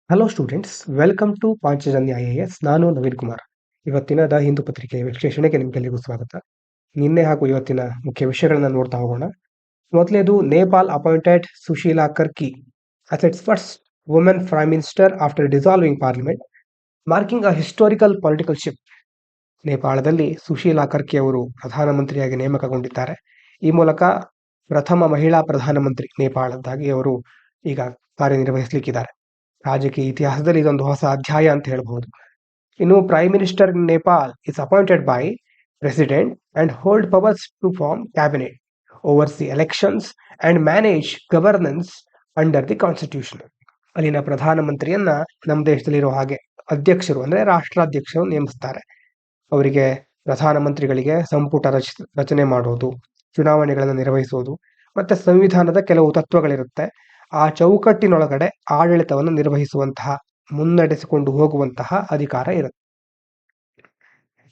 Hello students, welcome to Panchajanya IAS. ನಾನು ನವೀನ್ ಕುಮಾರ್. ಇವತ್ತಿನ the Hindu ಪತ್ರಿಕೆ ವಿಶ್ಲೇಷಣೆಗೆ ನಿಮಗೆಲ್ಲರಿಗೂ ಸ್ವಾಗತ. ನಿನ್ನೆ ಹಾಗೂ ಇವತ್ತಿನ ಮುಖ್ಯ ವಿಷಯಗಳನ್ನ ನೋಡ್ತಾ ಹೋಗೋಣ. ಮೊದಲನೇದು, Nepal appointed Sushila Karki as its first woman prime minister after dissolving parliament, marking a historical political shift. ನೇಪಾಳದಲ್ಲಿ ಸುಶೀಲಾ ಕರ್ಕಿ ಅವರು ಪ್ರಧಾನಮಂತ್ರಿಯಾಗಿ ನೇಮಕಗೊಂಡಿದ್ದಾರೆ. ಈ ಮೂಲಕ ಪ್ರಥಮ ಮಹಿಳಾ ಪ್ರಧಾನಮಂತ್ರಿ ನೇಪಾಳದಾಗಿ ಅವರು ಈಗ ಕಾರ್ಯನಿರ್ವಹಿಸಲಿಕ್ಕಿದ್ದಾರೆ. ರಾಜಕೀಯ ಇತಿಹಾಸದಲ್ಲಿ ಇದೊಂದು ಹೊಸ ಅಧ್ಯಾಯ ಅಂತ ಹೇಳಬಹುದು. ಇನ್ನು prime minister in Nepal is appointed by president and hold powers to form cabinet, oversee elections and manage governance under the constitution. ಅಲ್ಲಿನ ಪ್ರಧಾನಮಂತ್ರಿಯನ್ನ ನಮ್ಮ ದೇಶದಲ್ಲಿರೋ ಹಾಗೆ ಅಧ್ಯಕ್ಷರು ಅಂದ್ರೆ ರಾಷ್ಟ್ರಾಧ್ಯಕ್ಷರು ನೇಮಿಸ್ತಾರೆ. ಅವರಿಗೆ ಪ್ರಧಾನಮಂತ್ರಿಗಳಿಗೆ ಸಂಪುಟ ರಚನೆ ಮಾಡೋದು, ಚುನಾವಣೆಗಳನ್ನು ನಿರ್ವಹಿಸೋದು ಮತ್ತೆ ಸಂವಿಧಾನದ ಕೆಲವು ತತ್ವಗಳಿರುತ್ತೆ. ಆ ಚೌಕಟ್ಟಿನೊಳಗಡೆ ಆಡಳಿತವನ್ನು ನಿರ್ವಹಿಸುವಂತಹ, ಮುನ್ನಡೆಸಿಕೊಂಡು ಹೋಗುವಂತಹ ಅಧಿಕಾರ ಇರುತ್ತೆ.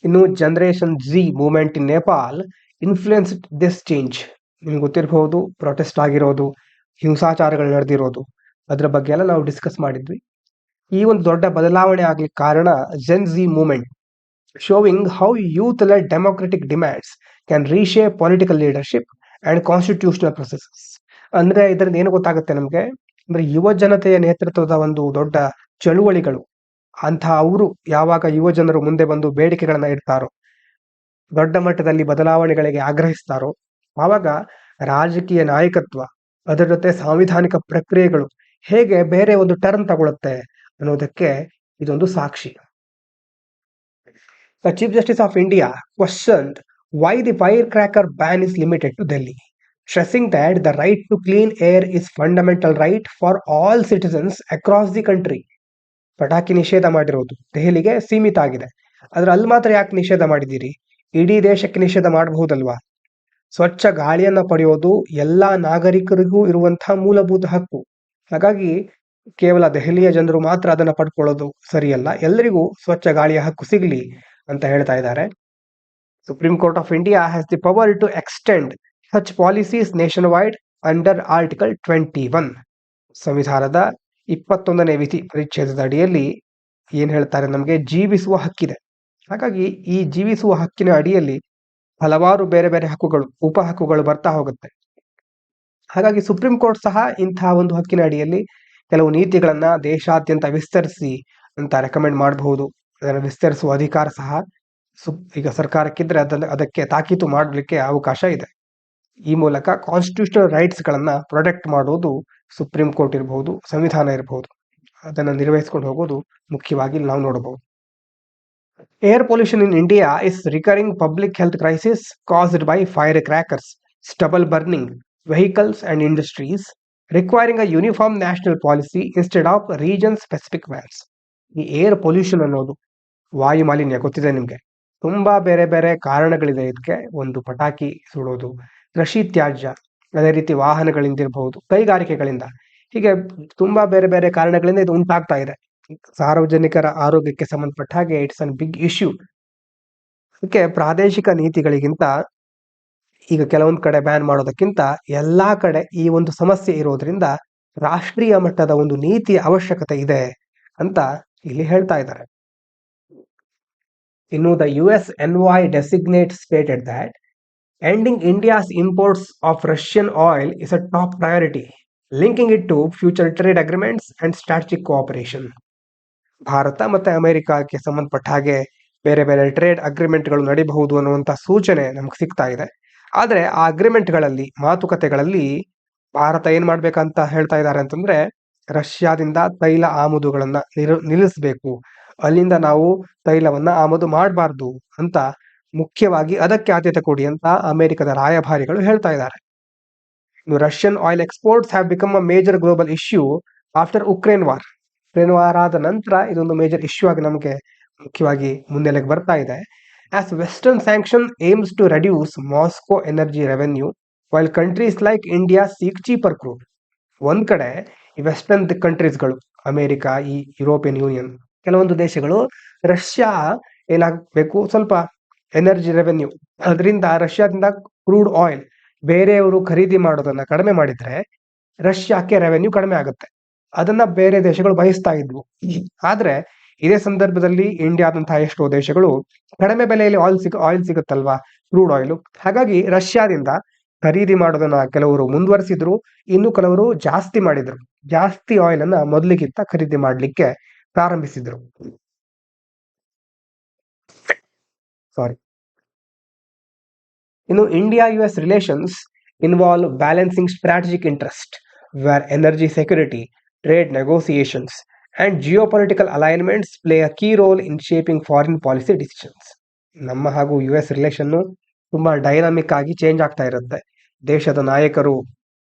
ಇನ್ನು generation G movement in Nepal influenced this change. ನಿಮ್ಗೆ ಗೊತ್ತಿರಬಹುದು, ಪ್ರೊಟೆಸ್ಟ್ ಆಗಿರೋದು, ಹಿಂಸಾಚಾರಗಳು ನಡೆದಿರೋದು, ಅದರ ಬಗ್ಗೆ ಎಲ್ಲ ನಾವು ಡಿಸ್ಕಸ್ ಮಾಡಿದ್ವಿ. ಈ ಒಂದು ದೊಡ್ಡ ಬದಲಾವಣೆ ಆಗ್ಲಿಕ್ಕೆ ಕಾರಣ Gen Z movement, showing how youth led democratic demands can reshape political leadership and constitutional processes. ಅಂದ್ರೆ ಇದರಿಂದ ಏನು ಗೊತ್ತಾಗುತ್ತೆ ನಮ್ಗೆ ಅಂದ್ರೆ, ಯುವ ಜನತೆಯ ನೇತೃತ್ವದ ಒಂದು ದೊಡ್ಡ ಚಳುವಳಿಗಳು, ಅವರು ಯಾವಾಗ ಯುವ ಜನರು ಮುಂದೆ ಬಂದು ಬೇಡಿಕೆಗಳನ್ನ ಇಡ್ತಾರೋ, ದೊಡ್ಡ ಮಟ್ಟದಲ್ಲಿ ಬದಲಾವಣೆಗಳಿಗೆ ಆಗ್ರಹಿಸ್ತಾರೋ, ಆವಾಗ ರಾಜಕೀಯ ನಾಯಕತ್ವ ಅದರ ಜೊತೆ ಸಾಂವಿಧಾನಿಕ ಪ್ರಕ್ರಿಯೆಗಳು ಹೇಗೆ ಬೇರೆ ಒಂದು ಟರ್ನ್ ತಗೊಳುತ್ತೆ ಅನ್ನೋದಕ್ಕೆ ಇದೊಂದು ಸಾಕ್ಷಿ. The Chief Justice of India questioned why the firecracker ban is limited to Delhi, stressing that the right to clean air is fundamental right for all citizens across the country. ಪಟಾಕಿ ನಿಷೇಧ ಮಾಡಿರೋದು ದೆಹಲಿಗೆ ಸೀಮಿತ ಆಗಿದೆ, ಆದ್ರೆ ಅಲ್ಲಿ ಮಾತ್ರ ಯಾಕೆ ನಿಷೇಧ ಮಾಡಿದ್ದೀರಿ? ಇಡೀ ದೇಶಕ್ಕೆ ನಿಷೇಧ ಮಾಡಬಹುದಲ್ವಾ? ಸ್ವಚ್ಛ ಗಾಳಿಯನ್ನ ಪಡೆಯೋದು ಎಲ್ಲಾ ನಾಗರಿಕರಿಗೂ ಇರುವಂತಹ ಮೂಲಭೂತ ಹಕ್ಕು. ಹಾಗಾಗಿ ಕೇವಲ ದೆಹಲಿಯ ಜನರು ಮಾತ್ರ ಅದನ್ನ ಪಡ್ಕೊಳ್ಳೋದು ಸರಿಯಲ್ಲ, ಎಲ್ಲರಿಗೂ ಸ್ವಚ್ಛ ಗಾಳಿಯ ಹಕ್ಕು ಸಿಗಲಿ ಅಂತ ಹೇಳ್ತಾ ಇದ್ದಾರೆ. Supreme Court of India has the power to extend such policies nationwide under Article 21. ಸಂವಿಧಾನದ 21ನೇ ವಿಧಿ ಪರಿಚ್ಛೇದದ ಅಡಿಯಲ್ಲಿ ಏನ್ ಹೇಳ್ತಾರೆ, ನಮಗೆ ಜೀವಿಸುವ ಹಕ್ಕಿದೆ. ಹಾಗಾಗಿ ಈ ಜೀವಿಸುವ ಹಕ್ಕಿನ ಅಡಿಯಲ್ಲಿ ಹಲವಾರು ಬೇರೆ ಬೇರೆ ಹಕ್ಕುಗಳು, ಉಪ ಹಕ್ಕುಗಳು ಬರ್ತಾ ಹೋಗುತ್ತೆ. ಹಾಗಾಗಿ ಸುಪ್ರೀಂ ಕೋರ್ಟ್ ಸಹ ಇಂತಹ ಒಂದು ಹಕ್ಕಿನ ಅಡಿಯಲ್ಲಿ ಕೆಲವು ನೀತಿಗಳನ್ನ ದೇಶಾದ್ಯಂತ ವಿಸ್ತರಿಸಿ ಅಂತ ರೆಕಮೆಂಡ್ ಮಾಡಬಹುದು. ಅದನ್ನು ವಿಸ್ತರಿಸುವ ಅಧಿಕಾರ ಸಹ ಈಗ ಸರ್ಕಾರಕ್ಕಿದ್ರೆ ಅದಕ್ಕೆ ತಾಕೀತು ಮಾಡಲಿಕ್ಕೆ ಅವಕಾಶ ಇದೆ. ಈ ಮೂಲಕ ಕಾನ್ಸ್ಟಿಟ್ಯೂಷನಲ್ ರೈಟ್ಸ್ ಗಳನ್ನ ಪ್ರೊಟೆಕ್ಟ್ ಮಾಡೋದು ಸುಪ್ರೀಂ ಕೋರ್ಟ್ ಇರಬಹುದು, ಸಂವಿಧಾನ ಇರಬಹುದು, ಅದನ್ನ ನಿರ್ವಹಿಸಿಕೊಂಡು ಹೋಗೋದು ಮುಖ್ಯವಾಗಿ ನಾವು ನೋಡಬಹುದು. Air pollution in India is recurring public health crisis caused by fire crackers, stubble burning, vehicles and industries, requiring a uniform national policy instead of region specific wands. ಈ ಏರ್ ಪೊಲ್ಯೂಷನ್ ಅನ್ನೋದು ವಾಯು ಮಾಲಿನ್ಯ ಗೊತ್ತಿದೆ ನಿಮ್ಗೆ, ತುಂಬಾ ಬೇರೆ ಬೇರೆ ಕಾರಣಗಳಿದೆ ಇದಕ್ಕೆ. ಒಂದು ಪಟಾಕಿ ಸುಡೋದು, ಕೃಷಿ ತ್ಯಾಜ್ಯ, ಅದೇ ರೀತಿ ವಾಹನಗಳಿಂದಿರಬಹುದು, ಕೈಗಾರಿಕೆಗಳಿಂದ, ಹೀಗೆ ತುಂಬಾ ಬೇರೆ ಬೇರೆ ಕಾರಣಗಳಿಂದ ಇದು ಉಂಟಾಗ್ತಾ ಇದೆ. ಸಾರ್ವಜನಿಕರ ಆರೋಗ್ಯಕ್ಕೆ ಸಂಬಂಧಪಟ್ಟ ಹಾಗೆ ಇಟ್ಸ್ ಅನ್ ಬಿಗ್ ಇಶ್ಯೂ. ಅದಕ್ಕೆ ಪ್ರಾದೇಶಿಕ ನೀತಿಗಳಿಗಿಂತ ಈಗ ಕೆಲವೊಂದ್ ಕಡೆ ಬ್ಯಾನ್ ಮಾಡೋದಕ್ಕಿಂತ ಎಲ್ಲಾ ಕಡೆ ಈ ಒಂದು ಸಮಸ್ಯೆ ಇರೋದ್ರಿಂದ ರಾಷ್ಟ್ರೀಯ ಮಟ್ಟದ ಒಂದು ನೀತಿಯ ಅವಶ್ಯಕತೆ ಇದೆ ಅಂತ ಇಲ್ಲಿ ಹೇಳ್ತಾ ಇದ್ದಾರೆ. ಇನ್ನು the US Envoy designate stated that ending India's imports of Russian oil is a top priority, linking it to future trade agreements and strategic cooperation. Bharat ಮತ್ತೆ ಅಮೆರಿಕಕ್ಕೆ ಸಂಬಂಧಪಟ್ಟ ಹಾಗೆ ಬೇರೆ ಬೇರೆ ಟ್ರೇಡ್ ಅಗ್ರಿಮೆಂಟ್ಗಳು ನಡೀಬಹುದು ಅನ್ನುವಂತ ಸೂಚನೆ ನಮ್ಗೆ ಸಿಗ್ತಾ ಇದೆ. ಆದ್ರೆ ಆ ಅಗ್ರಿಮೆಂಟ್ಗಳಲ್ಲಿ, ಮಾತುಕತೆಗಳಲ್ಲಿ ಭಾರತ ಏನ್ ಮಾಡ್ಬೇಕಂತ ಹೇಳ್ತಾ ಇದ್ದಾರೆ ಅಂತಂದ್ರೆ, ರಷ್ಯಾದಿಂದ ತೈಲ ಆಮದುಗಳನ್ನ ನಿಲ್ಲಿಸಬೇಕು, ಅಲ್ಲಿಂದ ನಾವು ತೈಲವನ್ನ ಆಮದು ಮಾಡಬಾರ್ದು ಅಂತ ಮುಖ್ಯವಾಗಿ ಅದಕ್ಕೆ ಆದ್ಯತೆ ಕೊಡಿ ಅಂತ ಅಮೆರಿಕದ ರಾಯಭಾರಿಗಳು ಹೇಳ್ತಾ ಇದ್ದಾರೆ. Russian oil exports have become a major global issue after Ukraine war. Ukraine war ಆದ ನಂತರ ಇದೊಂದು ಮೇಜರ್ ಇಶ್ಯೂ ಆಗಿ ನಮಗೆ ಮುಖ್ಯವಾಗಿ ಮುನ್ನೆಲೆಗೆ ಬರ್ತಾ ಇದೆ. As western sanction aims to reduce Moscow energy revenue while countries like India seek cheaper crude. ಒಂದ್ ಕಡೆ ಈ ವೆಸ್ಟರ್ನ್ ಕಂಟ್ರೀಸ್ಗಳು, ಅಮೆರಿಕ, ಈ ಯುರೋಪಿಯನ್ ಯೂನಿಯನ್, ಕೆಲವೊಂದು ದೇಶಗಳು ರಷ್ಯಾ ಏನಾಗಬೇಕು, ಸ್ವಲ್ಪ ಎನರ್ಜಿ ರೆವೆನ್ಯೂ, ಅದರಿಂದ ರಷ್ಯಾದಿಂದ ಕ್ರೂಡ್ ಆಯಿಲ್ ಬೇರೆಯವರು ಖರೀದಿ ಮಾಡೋದನ್ನ ಕಡಿಮೆ ಮಾಡಿದ್ರೆ ರಷ್ಯಾಕ್ಕೆ ರೆವೆನ್ಯೂ ಕಡಿಮೆ ಆಗುತ್ತೆ. ಅದನ್ನ ಬೇರೆ ದೇಶಗಳು ಬಯಸ್ತಾ ಇದ್ವು. ಆದ್ರೆ ಇದೇ ಸಂದರ್ಭದಲ್ಲಿ ಇಂಡಿಯಾದಂತಹ ಎಷ್ಟೋ ದೇಶಗಳು ಕಡಿಮೆ ಬೆಲೆಯಲ್ಲಿ ಆಯಿಲ್ ಸಿಗುತ್ತಲ್ವಾ, ಕ್ರೂಡ್ ಆಯಿಲ್. ಹಾಗಾಗಿ ರಷ್ಯಾದಿಂದ ಖರೀದಿ ಮಾಡೋದನ್ನ ಕೆಲವರು ಮುಂದುವರಿಸಿದ್ರು, ಇನ್ನು ಕೆಲವರು ಜಾಸ್ತಿ ಮಾಡಿದ್ರು. ಜಾಸ್ತಿ ಆಯಿಲ್ ಅನ್ನ ಮೊದಲಿಗಿಂತ ಖರೀದಿ ಮಾಡ್ಲಿಕ್ಕೆ ಪ್ರಾರಂಭಿಸಿದ್ರು. ಸಾರಿ. ಇನ್ನು India US relations involve balancing strategic interest, where energy security, trade negotiations, and geopolitical alignments play a key role in shaping foreign policy decisions. ನಮ್ಮ ಹಾಗೂ US ರಿಲೇಷನ್ನು ತುಂಬಾ ಡೈನಾಮಿಕ್ ಆಗಿ ಚೇಂಜ್ ಆಗ್ತಾ ಇರುತ್ತೆ. ದೇಶದ ನಾಯಕರು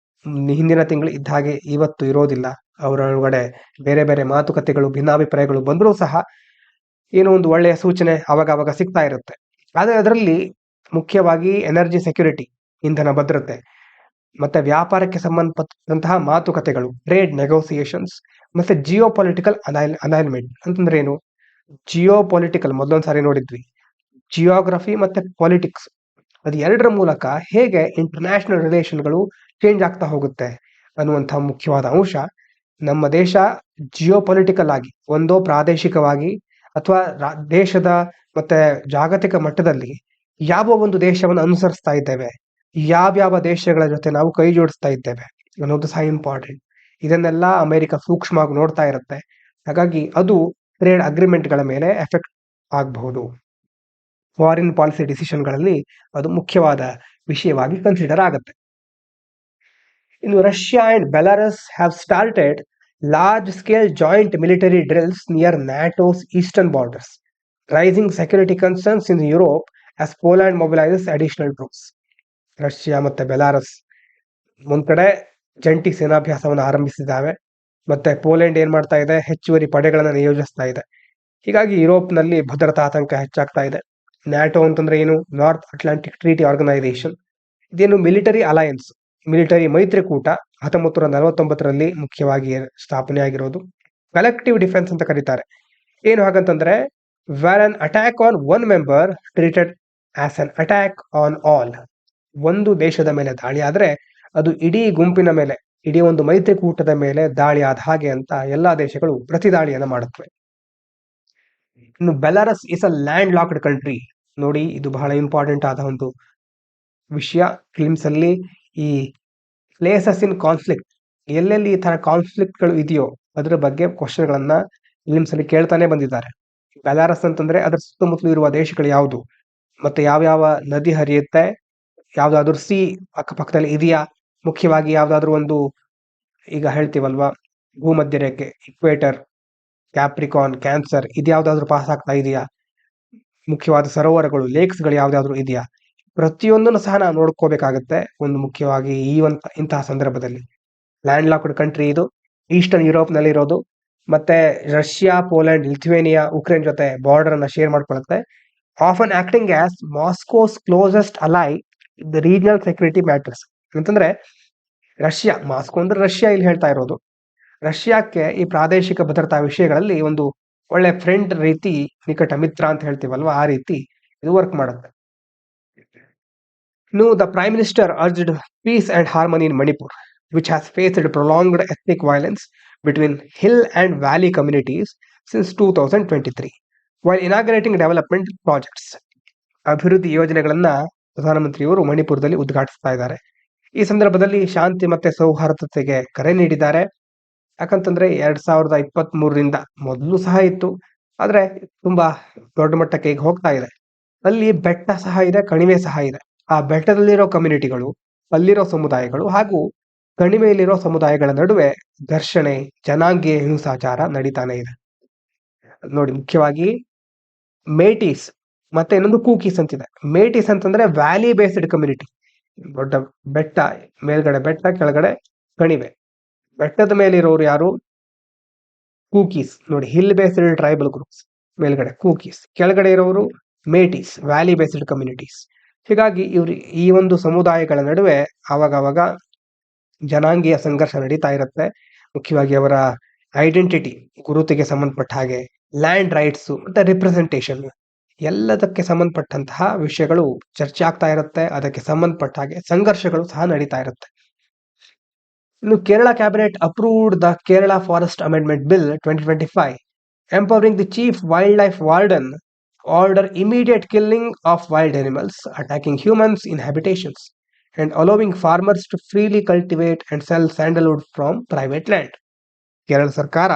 ಹಿಂದಿನ ತಿಂಗಳು ಇದ್ದ ಹಾಗೆ ಇವತ್ತು ಇರೋದಿಲ್ಲ. ಅವರೊಳಗಡೆ ಬೇರೆ ಬೇರೆ ಮಾತುಕತೆಗಳು, ಭಿನ್ನಾಭಿಪ್ರಾಯಗಳು ಬಂದರೂ ಸಹ ಏನೋ ಒಂದು ಒಳ್ಳೆಯ ಸೂಚನೆ ಅವಾಗ ಸಿಗ್ತಾ ಇರುತ್ತೆ. ಆದರೆ ಅದರಲ್ಲಿ ಮುಖ್ಯವಾಗಿ ಎನರ್ಜಿ ಸೆಕ್ಯೂರಿಟಿ, ಇಂಧನ ಭದ್ರತೆ, ಮತ್ತೆ ವ್ಯಾಪಾರಕ್ಕೆ ಸಂಬಂಧಪಟ್ಟಂತಹ ಮಾತುಕತೆಗಳು, ಟ್ರೇಡ್ ನೆಗೋಸಿಯೇಷನ್ಸ್, ಮತ್ತೆ ಜಿಯೋ ಪೊಲಿಟಿಕಲ್ ಅಲೈನ್ಮೆಂಟ್ ಅಂತಂದ್ರೆ ಏನು? ಜಿಯೋ ಪೊಲಿಟಿಕಲ್ ಮೊದಲೊಂದು ಸಾರಿ ನೋಡಿದ್ವಿ, ಜಿಯೋಗ್ರಫಿ ಮತ್ತೆ ಪೊಲಿಟಿಕ್ಸ್, ಅದು ಎರಡರ ಮೂಲಕ ಹೇಗೆ ಇಂಟರ್ನ್ಯಾಷನಲ್ ರಿಲೇಷನ್ಗಳು ಚೇಂಜ್ ಆಗ್ತಾ ಹೋಗುತ್ತೆ ಅನ್ನುವಂತಹ ಮುಖ್ಯವಾದ ಅಂಶ. ನಮ್ಮ ದೇಶ ಜಿಯೋ ಪೊಲಿಟಿಕಲ್ ಆಗಿ ಒಂದೋ ಪ್ರಾದೇಶಿಕವಾಗಿ ಅಥವಾ ದೇಶದ ಮತ್ತೆ ಜಾಗತಿಕ ಮಟ್ಟದಲ್ಲಿ ಯಾವ ಒಂದು ದೇಶವನ್ನು ಅನುಸರಿಸ್ತಾ ಇದ್ದೇವೆ, ಯಾವ್ಯಾವ ದೇಶಗಳ ಜೊತೆ ನಾವು ಕೈ ಜೋಡಿಸ್ತಾ ಇದ್ದೇವೆ ಅನ್ನೋದು ಸಹ ಇಂಪಾರ್ಟೆಂಟ್. ಇದನ್ನೆಲ್ಲ ಅಮೆರಿಕ ಸೂಕ್ಷ್ಮವಾಗಿ ನೋಡ್ತಾ ಇರುತ್ತೆ. ಹಾಗಾಗಿ ಅದು ಟ್ರೇಡ್ ಅಗ್ರಿಮೆಂಟ್ಗಳ ಮೇಲೆ ಎಫೆಕ್ಟ್ ಆಗಬಹುದು. ಫಾರಿನ್ ಪಾಲಿಸಿ ಡಿಸಿಷನ್ಗಳಲ್ಲಿ ಅದು ಮುಖ್ಯವಾದ ವಿಷಯವಾಗಿ ಕನ್ಸಿಡರ್ ಆಗುತ್ತೆ. ಇನ್ನು Russia and Belarus have started large scale joint military drills near NATO's eastern borders, raising security concerns in Europe as Poland mobilizes additional troops. Russia ಮತ್ತೆ ಬೆಲಾರಸ್ ಒಂದ್ ಕಡೆ ಜಂಟಿ ಸೇನಾಭ್ಯಾಸವನ್ನು ಆರಂಭಿಸಿದ್ದಾವೆ, ಮತ್ತೆ ಪೋಲೆಂಡ್ ಏನ್ ಮಾಡ್ತಾ ಇದೆ, ಹೆಚ್ಚುವರಿ ಪಡೆಗಳನ್ನು ನಿಯೋಜಿಸ್ತಾ ಇದೆ. ಹೀಗಾಗಿ ಯುರೋಪ್ನಲ್ಲಿ ಭದ್ರತಾ ಆತಂಕ ಹೆಚ್ಚಾಗ್ತಾ ಇದೆ. ನ್ಯಾಟೋ ಅಂತಂದ್ರೆ ಏನು? North Atlantic Treaty Organisation. ಇದೇನು ಮಿಲಿಟರಿ ಅಲಯನ್ಸ್, ಮಿಲಿಟರಿ ಮೈತ್ರಿಕೂಟ. 1949ರಲ್ಲಿ ಮುಖ್ಯವಾಗಿ ಸ್ಥಾಪನೆ ಆಗಿರೋದು. ಕಲೆಕ್ಟಿವ್ ಡಿಫೆನ್ಸ್ ಅಂತ ಕರೀತಾರೆ. ಏನು ಹಾಗಂತಂದ್ರೆ, where an attack on one member treated as an attack on all. ಒಂದು ದೇಶದ ಮೇಲೆ ದಾಳಿ ಆದ್ರೆ ಅದು ಇಡೀ ಗುಂಪಿನ ಮೇಲೆ, ಇಡೀ ಒಂದು ಮೈತ್ರಿಕೂಟದ ಮೇಲೆ ದಾಳಿ ಆದ ಹಾಗೆ ಅಂತ ಎಲ್ಲಾ ದೇಶಗಳು ಪ್ರತಿದಾಳಿಯನ್ನ ಮಾಡುತ್ತವೆ. ಇನ್ನು Belarus is a land locked country. ನೋಡಿ, ಇದು ಬಹಳ ಇಂಪಾರ್ಟೆಂಟ್ ಆದ ಒಂದು ವಿಷಯ. ಫಿಲ್ಮ್ಸ್ ಅಲ್ಲಿ ಈ ಪ್ಲೇಸಸ್ ಇನ್ ಕಾನ್ಫ್ಲಿಕ್ಟ್, ಎಲ್ಲೆಲ್ಲಿ ಈ ತರ ಕಾನ್ಫ್ಲಿಕ್ಟ್ಗಳು ಇದೆಯೋ ಅದರ ಬಗ್ಗೆ ಕ್ವಶನ್ಗಳನ್ನ ಫಿಲ್ಮ್ಸ್ ಅಲ್ಲಿ ಕೇಳ್ತಾನೆ ಬಂದಿದ್ದಾರೆ. ಬೆಲಾರಸ್ ಅಂತಂದ್ರೆ ಅದರ ಸುತ್ತಮುತ್ತಲು ಇರುವ ದೇಶಗಳು ಯಾವುದು, ಮತ್ತೆ ಯಾವ್ಯಾವ ನದಿ ಹರಿಯುತ್ತೆ, ಯಾವ್ದಾದ್ರು ಸಿ ಅಕ್ಕಪಕ್ಕದಲ್ಲಿ ಇದೆಯಾ, ಮುಖ್ಯವಾಗಿ ಯಾವ್ದಾದ್ರು ಒಂದು, ಈಗ ಹೇಳ್ತೀವಲ್ವಾ ಭೂಮಧ್ಯ ರೇಖೆ, ಇಕ್ವೇಟರ್, ಕ್ಯಾಪ್ರಿಕಾನ್, ಕ್ಯಾನ್ಸರ್, ಇದ್ಯಾವ್ದಾದ್ರು ಪಾಸ್ ಆಗ್ತಾ ಇದೆಯಾ, ಮುಖ್ಯವಾದ ಸರೋವರಗಳು, ಲೇಕ್ಸ್ಗಳು ಯಾವ್ದಾದ್ರು ಇದೆಯಾ, ಪ್ರತಿಯೊಂದನ್ನು ಸಹ ನಾವು ನೋಡ್ಕೋಬೇಕಾಗತ್ತೆ. ಒಂದು ಮುಖ್ಯವಾಗಿ ಇಂತಹ ಸಂದರ್ಭದಲ್ಲಿ ಲ್ಯಾಂಡ್ ಲಾಕ್ಡ್ ಕಂಟ್ರಿ ಇದು, ಈಸ್ಟರ್ನ್ ಯುರೋಪ್ ನಲ್ಲಿ ಇರೋದು, ಮತ್ತೆ ರಷ್ಯಾ, ಪೋಲೆಂಡ್, ಲಿಥುವೇನಿಯಾ, ಉಕ್ರೇನ್ ಜೊತೆ ಬಾರ್ಡರ್ ಅನ್ನ ಶೇರ್ ಮಾಡ್ಕೊಳ್ಳುತ್ತೆ. Often acting as Moscow's closest ally the regional security matters. ಅಂತಂದ್ರೆ ರಷ್ಯಾ, ಮಾಸ್ಕೋ ಅಂದ್ರೆ ರಷ್ಯಾ ಇಲ್ಲಿ ಹೇಳ್ತಾ ಇರೋದು, ರಷ್ಯಾಕ್ಕೆ ಈ ಪ್ರಾದೇಶಿಕ ಭದ್ರತಾ ವಿಷಯಗಳಲ್ಲಿ ಒಂದು ಒಳ್ಳೆ ಫ್ರೆಂಡ್ ರೀತಿ, ನಿಕಟ ಮಿತ್ರ ಅಂತ ಹೇಳ್ತೀವಲ್ವಾ, ಆ ರೀತಿ ಇದು ವರ್ಕ್ ಮಾಡುತ್ತೆ. No, the Prime Minister urged peace and harmony in Manipur, which has faced prolonged ethnic violence between hill and valley communities since 2023, while inaugurating development projects. ಅಭಿವೃದ್ಧಿ ಯೋಜನೆಗಳನ್ನ ಪ್ರಧಾನಮಂತ್ರಿಯವರು ಮಣಿಪುರದಲ್ಲಿ ಉದ್ಘಾಟಿಸ್ತಾ ಇದ್ದಾರೆ. ಈ ಸಂದರ್ಭದಲ್ಲಿ ಶಾಂತಿ ಮತ್ತೆ ಸೌಹಾರ್ದತೆಗೆ ಕರೆ ನೀಡಿದ್ದಾರೆ. ಯಾಕಂತಂದ್ರೆ 2023ರಿಂದ ಮೊದಲು ಸಹ ಇತ್ತು, ಆದ್ರೆ ತುಂಬಾ ದೊಡ್ಡ ಮಟ್ಟಕ್ಕೆ ಈಗ ಹೋಗ್ತಾ ಇದೆ. ಅಲ್ಲಿ ಬೆಟ್ಟ ಸಹ ಇದೆ, ಕಣಿವೆ ಸಹ ಇದೆ. ಆ ಬೆಟ್ಟದಲ್ಲಿರೋ ಕಮ್ಯುನಿಟಿಗಳು, ಅಲ್ಲಿರೋ ಸಮುದಾಯಗಳು ಹಾಗೂ ಕಣಿವೆಯಲ್ಲಿರೋ ಸಮುದಾಯಗಳ ನಡುವೆ ಘರ್ಷಣೆ, ಜನಾಂಗೀಯ ಹಿಂಸಾಚಾರ ನಡೀತಾನೆ ಇದೆ. ನೋಡಿ, ಮುಖ್ಯವಾಗಿ ಮೇಟಿಸ್ ಮತ್ತೆ ಇನ್ನೊಂದು ಕೂಕೀಸ್ ಅಂತಿದೆ. ಮೇಟಿಸ್ ಅಂತಂದ್ರೆ ವ್ಯಾಲಿ ಬೇಸ್ಡ್ ಕಮ್ಯುನಿಟಿ, ದೊಡ್ಡ ಬೆಟ್ಟ, ಮೇಲ್ಗಡೆ ಬೆಟ್ಟ, ಕೆಳಗಡೆ ಕಣಿವೆ. ಬೆಟ್ಟದ ಮೇಲಿರೋರು ಯಾರು? ಕೂಕೀಸ್. ನೋಡಿ, ಹಿಲ್ ಬೇಸ್ಡ್ ಟ್ರೈಬಲ್ ಗ್ರೂಪ್ಸ್, ಮೇಲ್ಗಡೆ ಕೂಕೀಸ್, ಕೆಳಗಡೆ ಇರೋರು ಮೇಟಿಸ್, ವ್ಯಾಲಿ ಬೇಸ್ಡ್ ಕಮ್ಯುನಿಟೀಸ್. ಹೀಗಾಗಿ ಇವ್ರು ಈ ಒಂದು ಸಮುದಾಯಗಳ ನಡುವೆ ಆವಾಗ ಜನಾಂಗೀಯ ಸಂಘರ್ಷ ನಡೀತಾ ಇರುತ್ತೆ. ಮುಖ್ಯವಾಗಿ ಅವರ ಐಡೆಂಟಿಟಿ, ಗುರುತಿಗೆ ಸಂಬಂಧಪಟ್ಟ ಹಾಗೆ, ಲ್ಯಾಂಡ್ ರೈಟ್ಸ್ ಮತ್ತೆ ರಿಪ್ರೆಸೆಂಟೇಷನ್, ಎಲ್ಲದಕ್ಕೆ ಸಂಬಂಧಪಟ್ಟಂತಹ ವಿಷಯಗಳು ಚರ್ಚೆ ಆಗ್ತಾ ಇರುತ್ತೆ. ಅದಕ್ಕೆ ಸಂಬಂಧಪಟ್ಟ ಹಾಗೆ ಸಂಘರ್ಷಗಳು ಸಹ ನಡೀತಾ ಇರುತ್ತೆ. ಇನ್ನು Kerala cabinet approved the Kerala forest amendment bill 2025, empowering the chief wildlife warden order immediate killing of wild animals attacking humans in habitations and allowing farmers to freely cultivate and sell sandalwood from private land. Kerala ಸರ್ಕಾರ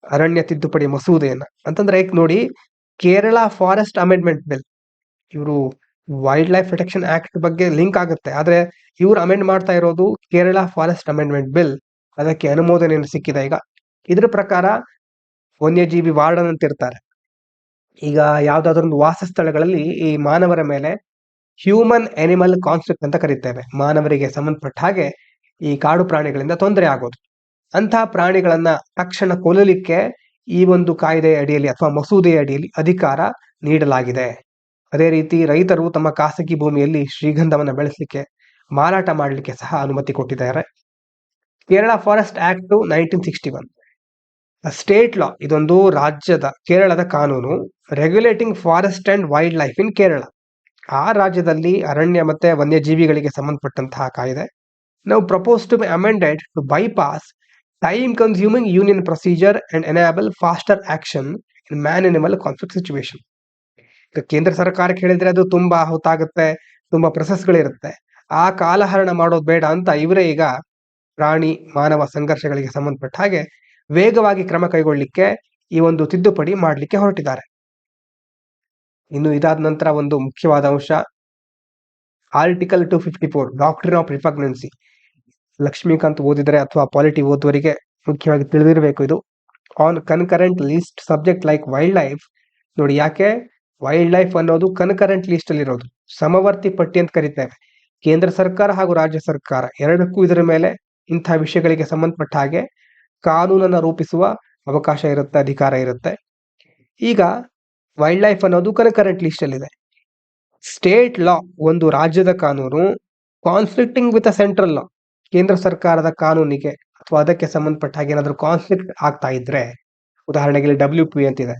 ಅರಣ್ಯ ತಿದ್ದುಪಡಿ ಮಸೂದೆಯನ್ನ ಅಂತಂದ್ರೆ ಈಗ ನೋಡಿ, Kerala forest amendment bill, ಇವರು wild life protection act ಬಗ್ಗೆ link ಆಗುತ್ತೆ, ಆದ್ರೆ ಇವರು ಅಮೆಂಡ್ ಮಾಡ್ತಾ ಇರೋದು ಕೇರಳ ಫಾರೆಸ್ಟ್ ಅಮೆಂಡ್ಮೆಂಟ್ ಬಿಲ್. ಅದಕ್ಕೆ ಅನುಮೋದನೆಯನ್ನು ಸಿಕ್ಕಿದೆ ಈಗ. ಇದ್ರ ಪ್ರಕಾರ ವನ್ಯಜೀವಿ ವಾರ್ಡನ್ ಅಂತ ಇರ್ತಾರೆ. ಈಗ ಯಾವ್ದಾದ್ರು ಒಂದು ವಾಸಸ್ಥಳಗಳಲ್ಲಿ ಈ ಮಾನವರ ಮೇಲೆ ಹ್ಯೂಮನ್ ಅನಿಮಲ್ ಕಾನ್ಫ್ಲಿಕ್ಟ್ ಅಂತ ಕರೀತೇವೆ, ಮಾನವರಿಗೆ ಸಂಬಂಧಪಟ್ಟ ಹಾಗೆ ಈ ಕಾಡು ಪ್ರಾಣಿಗಳಿಂದ ತೊಂದರೆ ಆಗೋದು, ಅಂತಹ ಪ್ರಾಣಿಗಳನ್ನ ತಕ್ಷಣ ಕೊಲ್ಲಲಿಕ್ಕೆ ಈ ಒಂದು ಕಾಯ್ದೆಯ ಅಡಿಯಲ್ಲಿ ಅಥವಾ ಮಸೂದೆಯ ಅಡಿಯಲ್ಲಿ ಅಧಿಕಾರ ನೀಡಲಾಗಿದೆ. ಅದೇ ರೀತಿ ರೈತರು ತಮ್ಮ ಖಾಸಗಿ ಭೂಮಿಯಲ್ಲಿ ಶ್ರೀಗಂಧವನ್ನು ಬೆಳೆಸಲಿಕ್ಕೆ, ಮಾರಾಟ ಮಾಡಲಿಕ್ಕೆ ಸಹ ಅನುಮತಿ ಕೊಟ್ಟಿದ್ದಾರೆ. Kerala forest act 1961 state law, ಇದೊಂದು ಕೇರಳದ ಕಾನೂನು, regulating forest and wildlife in Kerala. ಆ ರಾಜ್ಯದಲ್ಲಿ ಅರಣ್ಯ ಮತ್ತೆ ವನ್ಯಜೀವಿಗಳಿಗೆ ಸಂಬಂಧಪಟ್ಟಂತಹ ಕಾಯ್ದೆ. ನಾವು propose to be amended to bypass time consuming union procedure and enable faster action in man animal conflict situation. ಕೇಂದ್ರ ಸರ್ಕಾರಕ್ಕೆ ಹೇಳಿದ್ರೆ ಅದು ತುಂಬಾ ಹೊತ್ತಾಗುತ್ತೆ, ತುಂಬಾ ಪ್ರೊಸೆಸ್ಗಳಿರುತ್ತೆ, ಆ ಕಾಲಹರಣ ಮಾಡೋದು ಬೇಡ ಅಂತ ಇವರೇ ಈಗ ಪ್ರಾಣಿ ಮಾನವ ಸಂಘರ್ಷಗಳಿಗೆ ಸಂಬಂಧಪಟ್ಟ ಹಾಗೆ ವೇಗವಾಗಿ ಕ್ರಮ ಕೈಗೊಳ್ಳಲಿಕ್ಕೆ ಈ ಒಂದು ತಿದ್ದುಪಡಿ ಮಾಡಲಿಕ್ಕೆ ಹೊರಟಿದ್ದಾರೆ. ಇನ್ನು ಇದಾದ ನಂತರ ಒಂದು ಮುಖ್ಯವಾದ ಅಂಶ, ಆರ್ಟಿಕಲ್ 254 ಡಾಕ್ಟ್ರಿನ್ ಆಫ್ ರಿಪಗ್ನೆನ್ಸಿ. ಲಕ್ಷ್ಮೀಕಾಂತ್ ಓದಿದರೆ ಅಥವಾ ಪಾಲಿಟಿ ಓದುವರಿಗೆ ಮುಖ್ಯವಾಗಿ ತಿಳಿದಿರಬೇಕು ಇದು. On concurrent list subject like wild life. ನೋಡಿ, ಯಾಕೆ ವೈಲ್ಡ್ ಲೈಫ್ ಅನ್ನೋದು ಕನ್ಕರೆಂಟ್ ಲಿಸ್ಟ್ ಅಲ್ಲಿ ಇರೋದು, ಸಮವರ್ತಿ ಪಟ್ಟಿ ಅಂತ ಕರಿತೇವೆ. ಕೇಂದ್ರ ಸರ್ಕಾರ ಹಾಗೂ ರಾಜ್ಯ ಸರ್ಕಾರ ಎರಡಕ್ಕೂ ಇದರ ಮೇಲೆ ಇಂತಹ ವಿಷಯಗಳಿಗೆ ಸಂಬಂಧಪಟ್ಟ ಹಾಗೆ ಕಾನೂನನ್ನ ರೂಪಿಸುವ ಅವಕಾಶ ಇರುತ್ತೆ, ಅಧಿಕಾರ ಇರುತ್ತೆ. ಈಗ ವೈಲ್ಡ್ ಲೈಫ್ ಅನ್ನೋದು ಕನ್ಕರೆಂಟ್ ಲಿಸ್ಟ್ ಅಲ್ಲಿ ಇದೆ. ಸ್ಟೇಟ್ ಲಾ ಒಂದು ರಾಜ್ಯದ ಕಾನೂನು, ಕಾನ್ಫ್ಲಿಕ್ಟಿಂಗ್ ವಿತ್ ಅ ಸೆಂಟ್ರಲ್ ಲಾ, ಕೇಂದ್ರ ಸರ್ಕಾರದ ಕಾನೂನಿಗೆ ಅಥವಾ ಅದಕ್ಕೆ ಸಂಬಂಧಪಟ್ಟ ಹಾಗೆ ಏನಾದರೂ ಕಾನ್ಫ್ಲಿಕ್ಟ್ ಆಗ್ತಾ ಇದ್ರೆ, ಉದಾಹರಣೆಗೆ WP ಅಂತಿದೆ,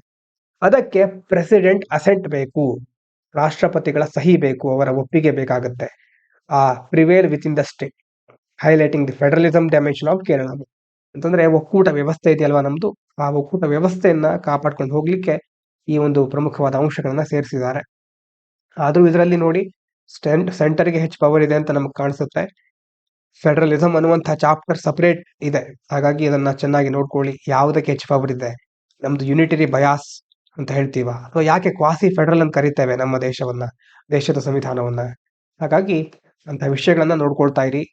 ಅದಕ್ಕೆ ಪ್ರೆಸಿಡೆಂಟ್ ಅಸೆಂಟ್ ಬೇಕು, ರಾಷ್ಟ್ರಪತಿಗಳ ಸಹಿ ಬೇಕು, ಅವರ ಒಪ್ಪಿಗೆ ಬೇಕಾಗುತ್ತೆ. Prevail with in the state, highlighting the federalism dimension of Kerala. ಅಂತಂದ್ರೆ ಒಕ್ಕೂಟ ವ್ಯವಸ್ಥೆ ಇದೆಯಲ್ವಾ ನಮ್ದು, ಆ ಒಕ್ಕೂಟ ವ್ಯವಸ್ಥೆಯನ್ನ ಕಾಪಾಡ್ಕೊಂಡು ಹೋಗ್ಲಿಕ್ಕೆ ಈ ಒಂದು ಪ್ರಮುಖವಾದ ಅಂಶಗಳನ್ನ ಸೇರಿಸಿದ್ದಾರೆ. ಆದ್ರೂ ಇದರಲ್ಲಿ ನೋಡಿ, ಸೆಂಟರ್ಗೆ ಹೆಚ್ಚು ಪವರ್ ಇದೆ ಅಂತ ನಮ್ಗೆ ಕಾಣಿಸುತ್ತೆ. ಫೆಡರಲಿಸಮ್ ಅನ್ನುವಂತಹ ಚಾಪ್ಟರ್ ಸಪರೇಟ್ ಇದೆ, ಹಾಗಾಗಿ ಅದನ್ನ ಚೆನ್ನಾಗಿ ನೋಡ್ಕೊಳ್ಳಿ. ಯಾವುದಕ್ಕೆ ಹೆಚ್ಚು ಪವರ್ ಇದೆ, ನಮ್ದು ಯುನಿಟರಿ ಬಯಾಸ್ ಅಂತ ಹೇಳ್ತೀವ, ಅಥವಾ ಯಾಕೆ ಕ್ವಾಸಿ ಫೆಡರಲ್ ಅಂತ ಕರಿತೇವೆ ನಮ್ಮ ದೇಶದ ಸಂವಿಧಾನವನ್ನ. ಹಾಗಾಗಿ ಅಂತ ವಿಷಯಗಳನ್ನ ನೋಡ್ಕೊಳ್ತಾ ಇರಿ,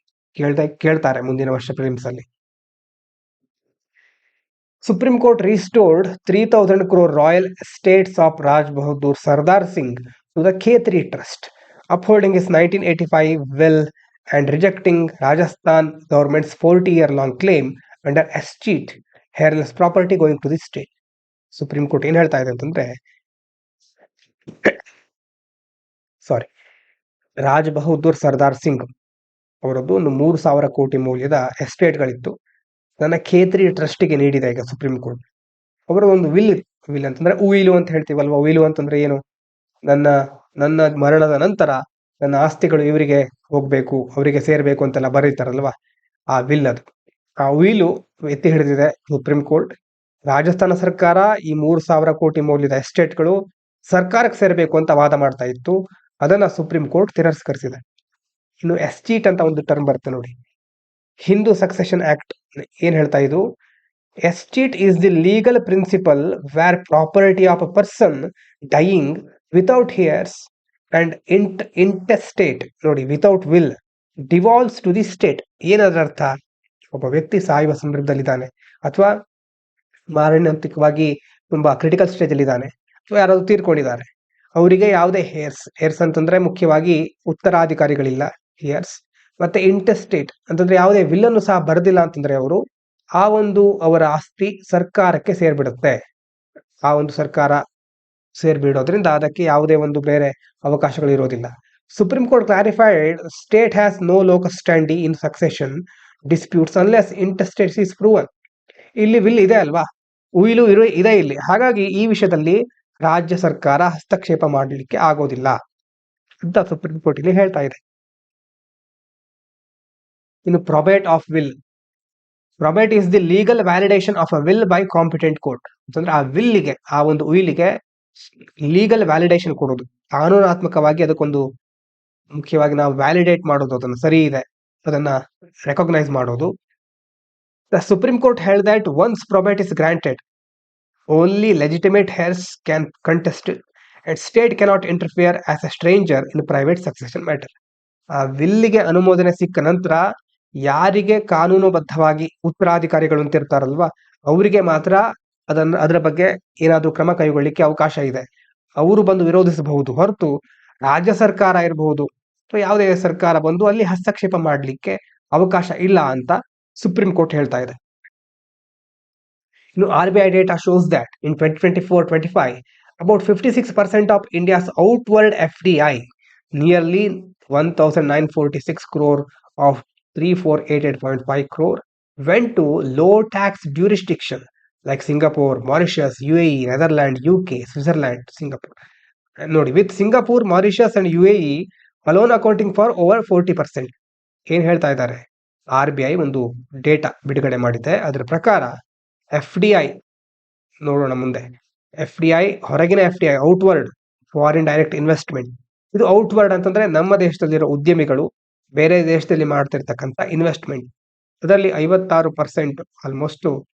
ಕೇಳ್ತಾರೆ ಮುಂದಿನ ವರ್ಷ ಪ್ರಿಲಿಮ್ಸ್ ಅಲ್ಲಿ. Supreme court restored 3,000 crore royal estates of Raj Bahadur Sardar Singh to the Khetri Trust, upholding his 1985 will and rejecting Rajasthan government's 40-year-long claim under escheat heirless property going to the state. Supreme court ಏನ್ ಹೇಳ್ತಾ ಇದೆ ಅಂತಂದ್ರೆ, ರಾಜ್ ಬಹದ್ದೂರ್ ಸರ್ದಾರ್ ಸಿಂಗ್ ಅವರದ್ದು ಒಂದು 3,000 ಕೋಟಿ ಮೌಲ್ಯದ ಎಸ್ಟೇಟ್ಗಳಿತ್ತು, ನನ್ನ ಖೇತ್ರಿ ಟ್ರಸ್ಟ್ಗೆ ನೀಡಿದೆ ಈಗ ಸುಪ್ರೀಂ ಕೋರ್ಟ್. ಅವರ ಒಂದು ವಿಲ್ ಅಂತಂದ್ರೆ ಉಯಿಲು ಅಂತ ಹೇಳ್ತೀವಲ್ವಾ, ಉಯಿಲು ಅಂತಂದ್ರೆ ಏನು, ನನ್ನ ಮರಣದ ನಂತರ ನನ್ನ ಆಸ್ತಿಗಳು ಇವರಿಗೆ ಹೋಗ್ಬೇಕು, ಅವರಿಗೆ ಸೇರ್ಬೇಕು ಅಂತೆಲ್ಲ ಬರೀತಾರಲ್ವಾ, ಆ ವಿಲ್ ಅದು. ಆ ಉಯಿಲು ಎತ್ತಿ ಹಿಡಿದಿದೆ ಸುಪ್ರೀಂ ಕೋರ್ಟ್. ರಾಜಸ್ಥಾನ ಸರ್ಕಾರ ಈ 3,000 ಕೋಟಿ ಮೌಲ್ಯದ ಎಸ್ಟೇಟ್ಗಳು ಸರ್ಕಾರಕ್ಕೆ ಸೇರ್ಬೇಕು ಅಂತ ವಾದ ಮಾಡ್ತಾ ಇತ್ತು, ಅದನ್ನ ಸುಪ್ರೀಂ ಕೋರ್ಟ್ ತಿರಸ್ಕರಿಸಿದೆ. ಇನ್ನು ಎಸ್ಚೀಟ್ ಅಂತ ಒಂದು ಟರ್ಮ್ ಬರುತ್ತೆ ನೋಡಿ, ಹಿಂದೂ ಸಕ್ಸೆಷನ್ ಆಕ್ಟ್ ಏನ್ ಹೇಳ್ತಾ ಇದು, escheat is the legal principle where property of a person dying without heirs and intestate, ನೋಡಿ without will, devolves to the state. ಏನದ್ರ ಅರ್ಥ, ಒಬ್ಬ ವ್ಯಕ್ತಿ ಸಾಯುವ ಸಂದರ್ಭದಲ್ಲಿದ್ದಾನೆ, ಅಥವಾ ಮಾರಣಾಂತಿಕವಾಗಿ ತುಂಬಾ ಕ್ರಿಟಿಕಲ್ ಸ್ಟೇಜ್ ಅಲ್ಲಿ ಇದ್ದಾನೆ, ಅಥವಾ ಯಾರಾದ್ರೂ ತೀರ್ಕೊಂಡಿದ್ದಾರೆ, ಅವರಿಗೆ ಯಾವುದೇ ಹೇರ್ಸ್ ಅಂತಂದ್ರೆ ಮುಖ್ಯವಾಗಿ ಉತ್ತರಾಧಿಕಾರಿಗಳಿಲ್ಲ ಹೇರ್ಸ್, ಮತ್ತೆ ಇಂಟೆಸ್ಟೇಟ್ ಅಂತಂದ್ರೆ ಯಾವುದೇ ವಿಲ್ಲನ್ನು ಸಹ ಬರೆದಿಲ್ಲ ಅಂತಂದ್ರೆ ಅವರು, ಆ ಒಂದು ಅವರ ಆಸ್ತಿ ಸರ್ಕಾರಕ್ಕೆ ಸೇರ್ಬಿಡುತ್ತೆ. ಆ ಒಂದು ಸರ್ಕಾರ ಸೇರ್ಬಿಡೋದ್ರಿಂದ ಅದಕ್ಕೆ ಯಾವುದೇ ಒಂದು ಬೇರೆ ಅವಕಾಶಗಳು ಇರೋದಿಲ್ಲ. Supreme Court clarified state has no locus standi in succession disputes unless intestate is proven. ಇಲ್ಲಿ ವಿಲ್ ಇದೆ ಅಲ್ವಾ, ಉಯಿಲು ಇದೆ ಇಲ್ಲಿ, ಹಾಗಾಗಿ ಈ ವಿಷಯದಲ್ಲಿ ರಾಜ್ಯ ಸರ್ಕಾರ ಹಸ್ತಕ್ಷೇಪ ಮಾಡಲಿಕ್ಕೆ ಆಗೋದಿಲ್ಲ ಅಂತ ಸುಪ್ರೀಂ ಕೋರ್ಟ್ ಇಲ್ಲಿ ಹೇಳ್ತಾ ಇದೆ. ಇನ್ನು probate of will, probate is the legal validation of a will buy competent court ಅಂತಂದ್ರೆ ಆ ವಿಲ್ಗೆ ಆ ಒಂದು ಉಯಿಲಿಗೆ ಲೀಗಲ್ ವ್ಯಾಲಿಡೇಷನ್ ಕೊಡೋದು, ಕಾನೂನಾತ್ಮಕವಾಗಿ ಅದಕ್ಕೊಂದು ಮುಖ್ಯವಾಗಿ ನಾವು ವ್ಯಾಲಿಡೇಟ್ ಮಾಡೋದು, ಅದನ್ನ ಸರಿ ಇದೆ ಅದನ್ನ ರೆಕಾಗ್ನೈಸ್ ಮಾಡೋದು. The supreme court held that once probate is granted only legitimate heirs can contest and state cannot interfere as a stranger in private succession matter. ಆ ವಿಲ್ಲಿಗೆ ಅನುಮೋದನೆ ಸಿಕ್ಕ ನಂತರ ಯಾರಿಗೆ ಕಾನೂನುಬದ್ಧವಾಗಿ ಉತ್ತರಾಧಿಕಾರಿಗಳು ಅಂತ ಇರ್ತಾರಲ್ವಾ ಅವರಿಗೆ ಮಾತ್ರ ಅದರ ಬಗ್ಗೆ ಏನಾದ್ರೂ ಕ್ರಮ ಕೈಗೊಳ್ಳಿಕ್ಕೆ ಅವಕಾಶ ಇದೆ. ಅವರು ಬಂದು ವಿರೋಧಿಸಬಹುದು ಹೊರತು ರಾಜ್ಯ ಸರ್ಕಾರ ಇರಬಹುದು ಅಥವಾ ಯಾವುದೇ ಸರ್ಕಾರ ಬಂದು ಅಲ್ಲಿ ಹಸ್ತಕ್ಷೇಪ ಮಾಡಲಿಕ್ಕೆ ಅವಕಾಶ ಇಲ್ಲ ಅಂತ ಸುಪ್ರೀಂ ಕೋರ್ಟ್ ಹೇಳ್ತಾ ಇದೆ. ಇನ್ನು RBI data shows that in 2024-25 about 56% of India's outward FDI, nearly 1946 crore of 3488.5 crore, went to low tax jurisdiction like Singapore, Mauritius, UAE, Netherlands, UK, Switzerland, Singapore. ನೋಡಿ, with Singapore, Mauritius and UAE alone accounting for over 40%. ಏನ್ ಹೇಳ್ತಾ ಇದ್ದಾರೆ, RBI ಒಂದು data ಬಿಡುಗಡೆ ಮಾಡಿದೆ. ಅದರ ಪ್ರಕಾರ FDI ನೋಡೋಣ ಮುಂದೆ. FDI ಹೊರಗಿನ FDI outward foreign direct investment. ಇದು ಔಟ್ವರ್ಡ್ ಅಂತಂದ್ರೆ ನಮ್ಮ ದೇಶದಲ್ಲಿರೋ ಉದ್ಯಮಿಗಳು ಬೇರೆ ದೇಶದಲ್ಲಿ ಮಾಡ್ತಿರ್ತಕ್ಕಂಥ ಇನ್ವೆಸ್ಟ್ಮೆಂಟ್. ಅದರಲ್ಲಿ 56% almost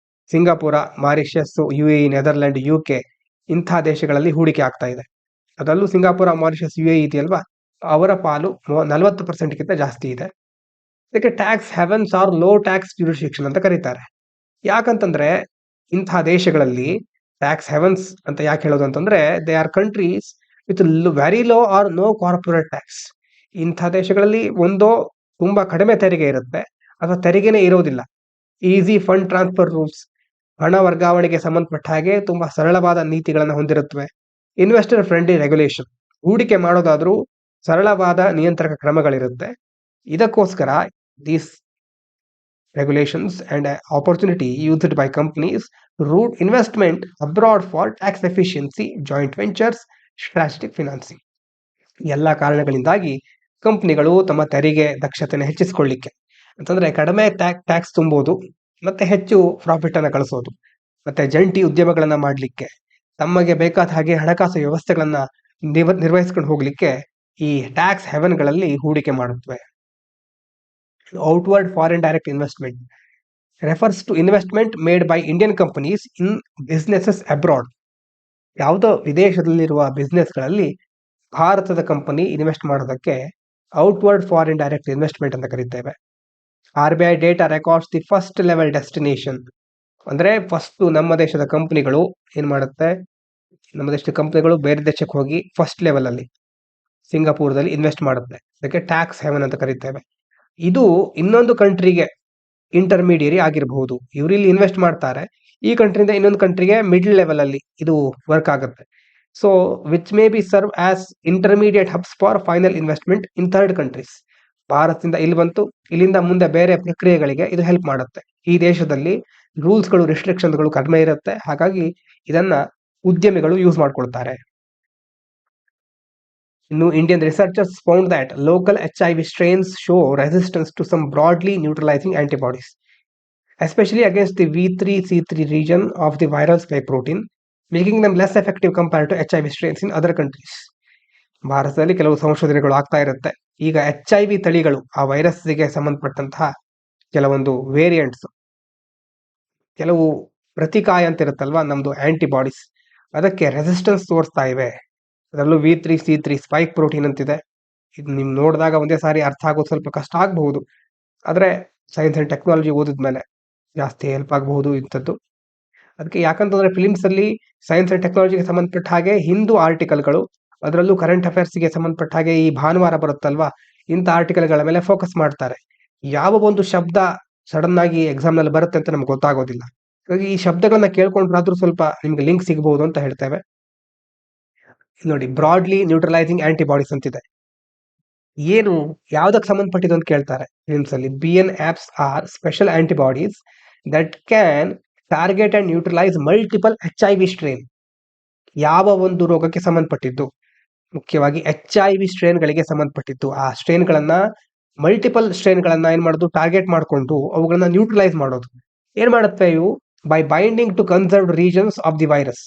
Singapore, Mauritius, UAE, Netherland, UK ಇಂಥ ದೇಶಗಳಲ್ಲಿ ಹೂಡಿಕೆ ಆಗ್ತಾ ಇದೆ. ಅದರಲ್ಲೂ ಸಿಂಗಾಪುರ, ಮಾರಿಷಸ್, UAE ಇದೆಯಲ್ವಾ ಅವರ ಪಾಲು 40%ಗಿಂತ ಜಾಸ್ತಿ ಇದೆ. ಇದಕ್ಕೆ tax havens or low tax jurisdiction ಅಂತ ಕರೀತಾರೆ. ಯಾಕಂತಂದ್ರೆ ಇಂಥ ದೇಶಗಳಲ್ಲಿ ಟ್ಯಾಕ್ಸ್ ಹೆವನ್ಸ್ ಅಂತ ಯಾಕೆ ಹೇಳೋದು ಅಂತಂದ್ರೆ they are countries with very low or no corporate tax. ಇಂಥ ದೇಶಗಳಲ್ಲಿ ಒಂದೋ ತುಂಬಾ ಕಡಿಮೆ ತೆರಿಗೆ ಇರುತ್ತೆ ಅಥವಾ ತೆರಿಗೆನೇ ಇರೋದಿಲ್ಲ. ಈಸಿ ಫಂಡ್ ಟ್ರಾನ್ಸ್ಫರ್ ರೂಲ್ಸ್, ಹಣ ವರ್ಗಾವಣೆಗೆ ಸಂಬಂಧಪಟ್ಟ ಹಾಗೆ ತುಂಬಾ ಸರಳವಾದ ನೀತಿಗಳನ್ನು ಹೊಂದಿರುತ್ತವೆ. ಇನ್ವೆಸ್ಟರ್ ಫ್ರೆಂಡ್ಲಿ ರೆಗ್ಯುಲೇಷನ್, ಹೂಡಿಕೆ ಮಾಡೋದಾದ್ರೂ ಸರಳವಾದ ನಿಯಂತ್ರಕ ಕ್ರಮಗಳಿರುತ್ತೆ. ಇದಕ್ಕೋಸ್ಕರ these regulations and opportunity used by companies to route investment abroad for tax efficiency, joint ventures, strategic financing. ಎಲ್ಲ ಕಾರಣಗಳಿಂದಾಗಿ ಕಂಪನಿಗಳು ತಮ್ಮ ತೆರಿಗೆ ದಕ್ಷತೆಯನ್ನು ಹೆಚ್ಚಿಸಿಕೊಳ್ಳಿಕ್ಕೆ ಅಂತಂದ್ರೆ ಕಡಿಮೆ ಟ್ಯಾಕ್ಸ್ ತುಂಬೋದು ಮತ್ತೆ ಹೆಚ್ಚು ಪ್ರಾಫಿಟ್ ಅನ್ನ ಗಳಿಸೋದು ಮತ್ತೆ ಜಂಟಿ ಉದ್ಯಮಗಳನ್ನ ಮಾಡಲಿಕ್ಕೆ ತಮಗೆ ಬೇಕಾದ ಹಾಗೆ ಹಣಕಾಸು ವ್ಯವಸ್ಥೆಗಳನ್ನ ನಿರ್ವಹಿಸಿಕೊಂಡು ಹೋಗ್ಲಿಕ್ಕೆ ಈ ಟ್ಯಾಕ್ಸ್ ಹೆವನ್ಗಳಲ್ಲಿ ಹೂಡಿಕೆ ಮಾಡುತ್ತವೆ. Outward foreign direct investment refers to investment made by Indian companies in businesses abroad. ಯಾವುದೋ ವಿದೇಶದಲ್ಲಿರುವ ಬಿಸ್ನೆಸ್ಗಳಲ್ಲಿ ಭಾರತದ ಕಂಪನಿ ಇನ್ವೆಸ್ಟ್ ಮಾಡೋದಕ್ಕೆ ಔಟ್ವರ್ಡ್ ಫಾರಿನ್ ಡೈರೆಕ್ಟ್ ಇನ್ವೆಸ್ಟ್ಮೆಂಟ್ ಅಂತ ಕರೀತೇವೆ. RBI data records the first level destination. ಅಂದ್ರೆ ಫಸ್ಟ್ ನಮ್ಮ ದೇಶದ ಕಂಪನಿಗಳು ಏನ್ ಮಾಡುತ್ತೆ, ನಮ್ಮ ದೇಶದ ಕಂಪನಿಗಳು ಬೇರೆ ದೇಶಕ್ಕೆ ಹೋಗಿ ಫಸ್ಟ್ ಲೆವೆಲ್ ಅಲ್ಲಿ ಸಿಂಗಾಪುರದಲ್ಲಿ ಇನ್ವೆಸ್ಟ್ ಮಾಡುತ್ತೆ. ಅದಕ್ಕೆ ಟ್ಯಾಕ್ಸ್ ಹೆವನ್ ಅಂತ ಕರೀತೇವೆ. ಇದು ಇನ್ನೊಂದು ಕಂಟ್ರಿಗೆ ಇಂಟರ್ಮೀಡಿಯರಿ ಆಗಿರಬಹುದು. ಇವರು ಇಲ್ಲಿ ಇನ್ವೆಸ್ಟ್ ಮಾಡ್ತಾರೆ, ಈ ಕಂಟ್ರಿಯಿಂದ ಇನ್ನೊಂದು ಕಂಟ್ರಿಗೆ ಮಿಡ್ಲ್ ಲೆವೆಲ್ ಅಲ್ಲಿ ಇದು ವರ್ಕ್ ಆಗುತ್ತೆ. So which may be serve as intermediate hubs for final investment in third countries. ಭಾರತದಿಂದ ಇಲ್ಲಿ ಬಂತು, ಇಲ್ಲಿಂದ ಮುಂದೆ ಬೇರೆ ಪ್ರಕ್ರಿಯೆಗಳಿಗೆ ಇದು ಹೆಲ್ಪ್ ಮಾಡುತ್ತೆ. ಈ ದೇಶದಲ್ಲಿ ರೂಲ್ಸ್ಗಳು, ರಿಸ್ಟ್ರಿಕ್ಷನ್ಗಳು ಕಡಿಮೆ ಇರುತ್ತೆ, ಹಾಗಾಗಿ ಇದನ್ನ ಉದ್ಯಮಿಗಳು ಯೂಸ್ ಮಾಡ್ಕೊಳ್ತಾರೆ. ಇನ್ನು Indian researchers found that local HIV strains show resistance to some broadly neutralizing antibodies, especially against the V3C3 region of the viral spike protein, making them less effective compared to HIV strains in other countries. ಭಾರತದಲ್ಲಿ ಕೆಲವು ಸಂಶೋಧನೆಗಳು ಆಗ್ತಾ ಇರುತ್ತೆ. ಈಗ HIV ತಳಿಗಳು, ಆ ವೈರಸ್ಗೆ ಸಂಬಂಧಪಟ್ಟಂತಹ ಕೆಲವೊಂದು ವೇರಿಯಂಟ್ಸ್, ಕೆಲವು ಪ್ರತಿಕಾಯ ಅಂತ ಇರುತ್ತಲ್ವಾ ನಮ್ದು ಆಂಟಿಬಾಡೀಸ್, ಅದಕ್ಕೆ ರೆಸಿಸ್ಟೆನ್ಸ್ ತೋರಿಸ್ತಾ ಇವೆ. ಅದರಲ್ಲೂ V3C3 ಸ್ಪೈಕ್ ಪ್ರೋಟೀನ್ ಅಂತಿದೆ. ಇದು ನಿಮ್ ನೋಡಿದಾಗ ಒಂದೇ ಸಾರಿ ಅರ್ಥ ಆಗೋದು ಸ್ವಲ್ಪ ಕಷ್ಟ ಆಗಬಹುದು, ಆದ್ರೆ ಸೈನ್ಸ್ ಅಂಡ್ ಟೆಕ್ನಾಲಜಿ ಓದಿದ್ಮೇಲೆ ಜಾಸ್ತಿ ಹೆಲ್ಪ್ ಆಗಬಹುದು ಇಂಥದ್ದು. ಅದಕ್ಕೆ ಯಾಕಂತಂದ್ರೆ ಫಿಲಿಮ್ಸ್ ಅಲ್ಲಿ ಸೈನ್ಸ್ ಅಂಡ್ ಟೆಕ್ನಾಲಜಿಗೆ ಸಂಬಂಧಪಟ್ಟ ಹಾಗೆ ಹಿಂದೂ ಆರ್ಟಿಕಲ್ಗಳು, ಅದರಲ್ಲೂ ಕರೆಂಟ್ ಅಫೇರ್ಸ್ಗೆ ಸಂಬಂಧಪಟ್ಟ ಹಾಗೆ ಈ ಭಾನುವಾರ ಬರುತ್ತಲ್ವಾ ಇಂಥ ಆರ್ಟಿಕಲ್ಗಳ ಮೇಲೆ ಫೋಕಸ್ ಮಾಡ್ತಾರೆ. ಯಾವ ಒಂದು ಶಬ್ದ ಸಡನ್ ಆಗಿ ಎಕ್ಸಾಮ್ ನಲ್ಲಿ ಬರುತ್ತೆ ಅಂತ ನಮ್ಗೆ ಗೊತ್ತಾಗೋದಿಲ್ಲ. ಹಾಗಾಗಿ ಈ ಶಬ್ದಗಳನ್ನ ಕೇಳ್ಕೊಂಡ್ರಾದ್ರೂ ಸ್ವಲ್ಪ ನಿಮ್ಗೆ ಲಿಂಕ್ ಸಿಗಬಹುದು ಅಂತ ಹೇಳ್ತೇವೆ. ನೋಡಿ, ಬ್ರಾಡ್ಲಿ ನ್ಯೂಟ್ರಲೈಸಿಂಗ್ ಆಂಟಿಬಾಡೀಸ್ ಅಂತಿದೆ. ಏನು ಯಾವ್ದಕ್ಕೆ ಸಂಬಂಧಪಟ್ಟಿದ್ದು ಅಂತ ಕೇಳ್ತಾರೆ ಫಿಲಿಮ್ಸ್ ಅಲ್ಲಿ. BN-APS are special antibodies that can target and neutralise multiple HIV strain. ಯಾವ ಒಂದು ರೋಗಕ್ಕೆ ಸಂಬಂಧಪಟ್ಟಿದ್ದು, ಮುಖ್ಯವಾಗಿ HIV ಸ್ಟ್ರೇನ್ಗಳಿಗೆ ಸಂಬಂಧಪಟ್ಟಿದ್ದು. ಆ ಸ್ಟ್ರೇನ್ಗಳನ್ನ, ಮಲ್ಟಿಪಲ್ ಸ್ಟ್ರೇನ್ಗಳನ್ನ ಏನ್ ಮಾಡೋದು, ಟಾರ್ಗೆಟ್ ಮಾಡಿಕೊಂಡು ಅವುಗಳನ್ನ ನ್ಯೂಟ್ರಲೈಸ್ ಮಾಡೋದು, ಏನ್ ಮಾಡುತ್ತವೆ ಇವು? By binding to conserved regions of the virus.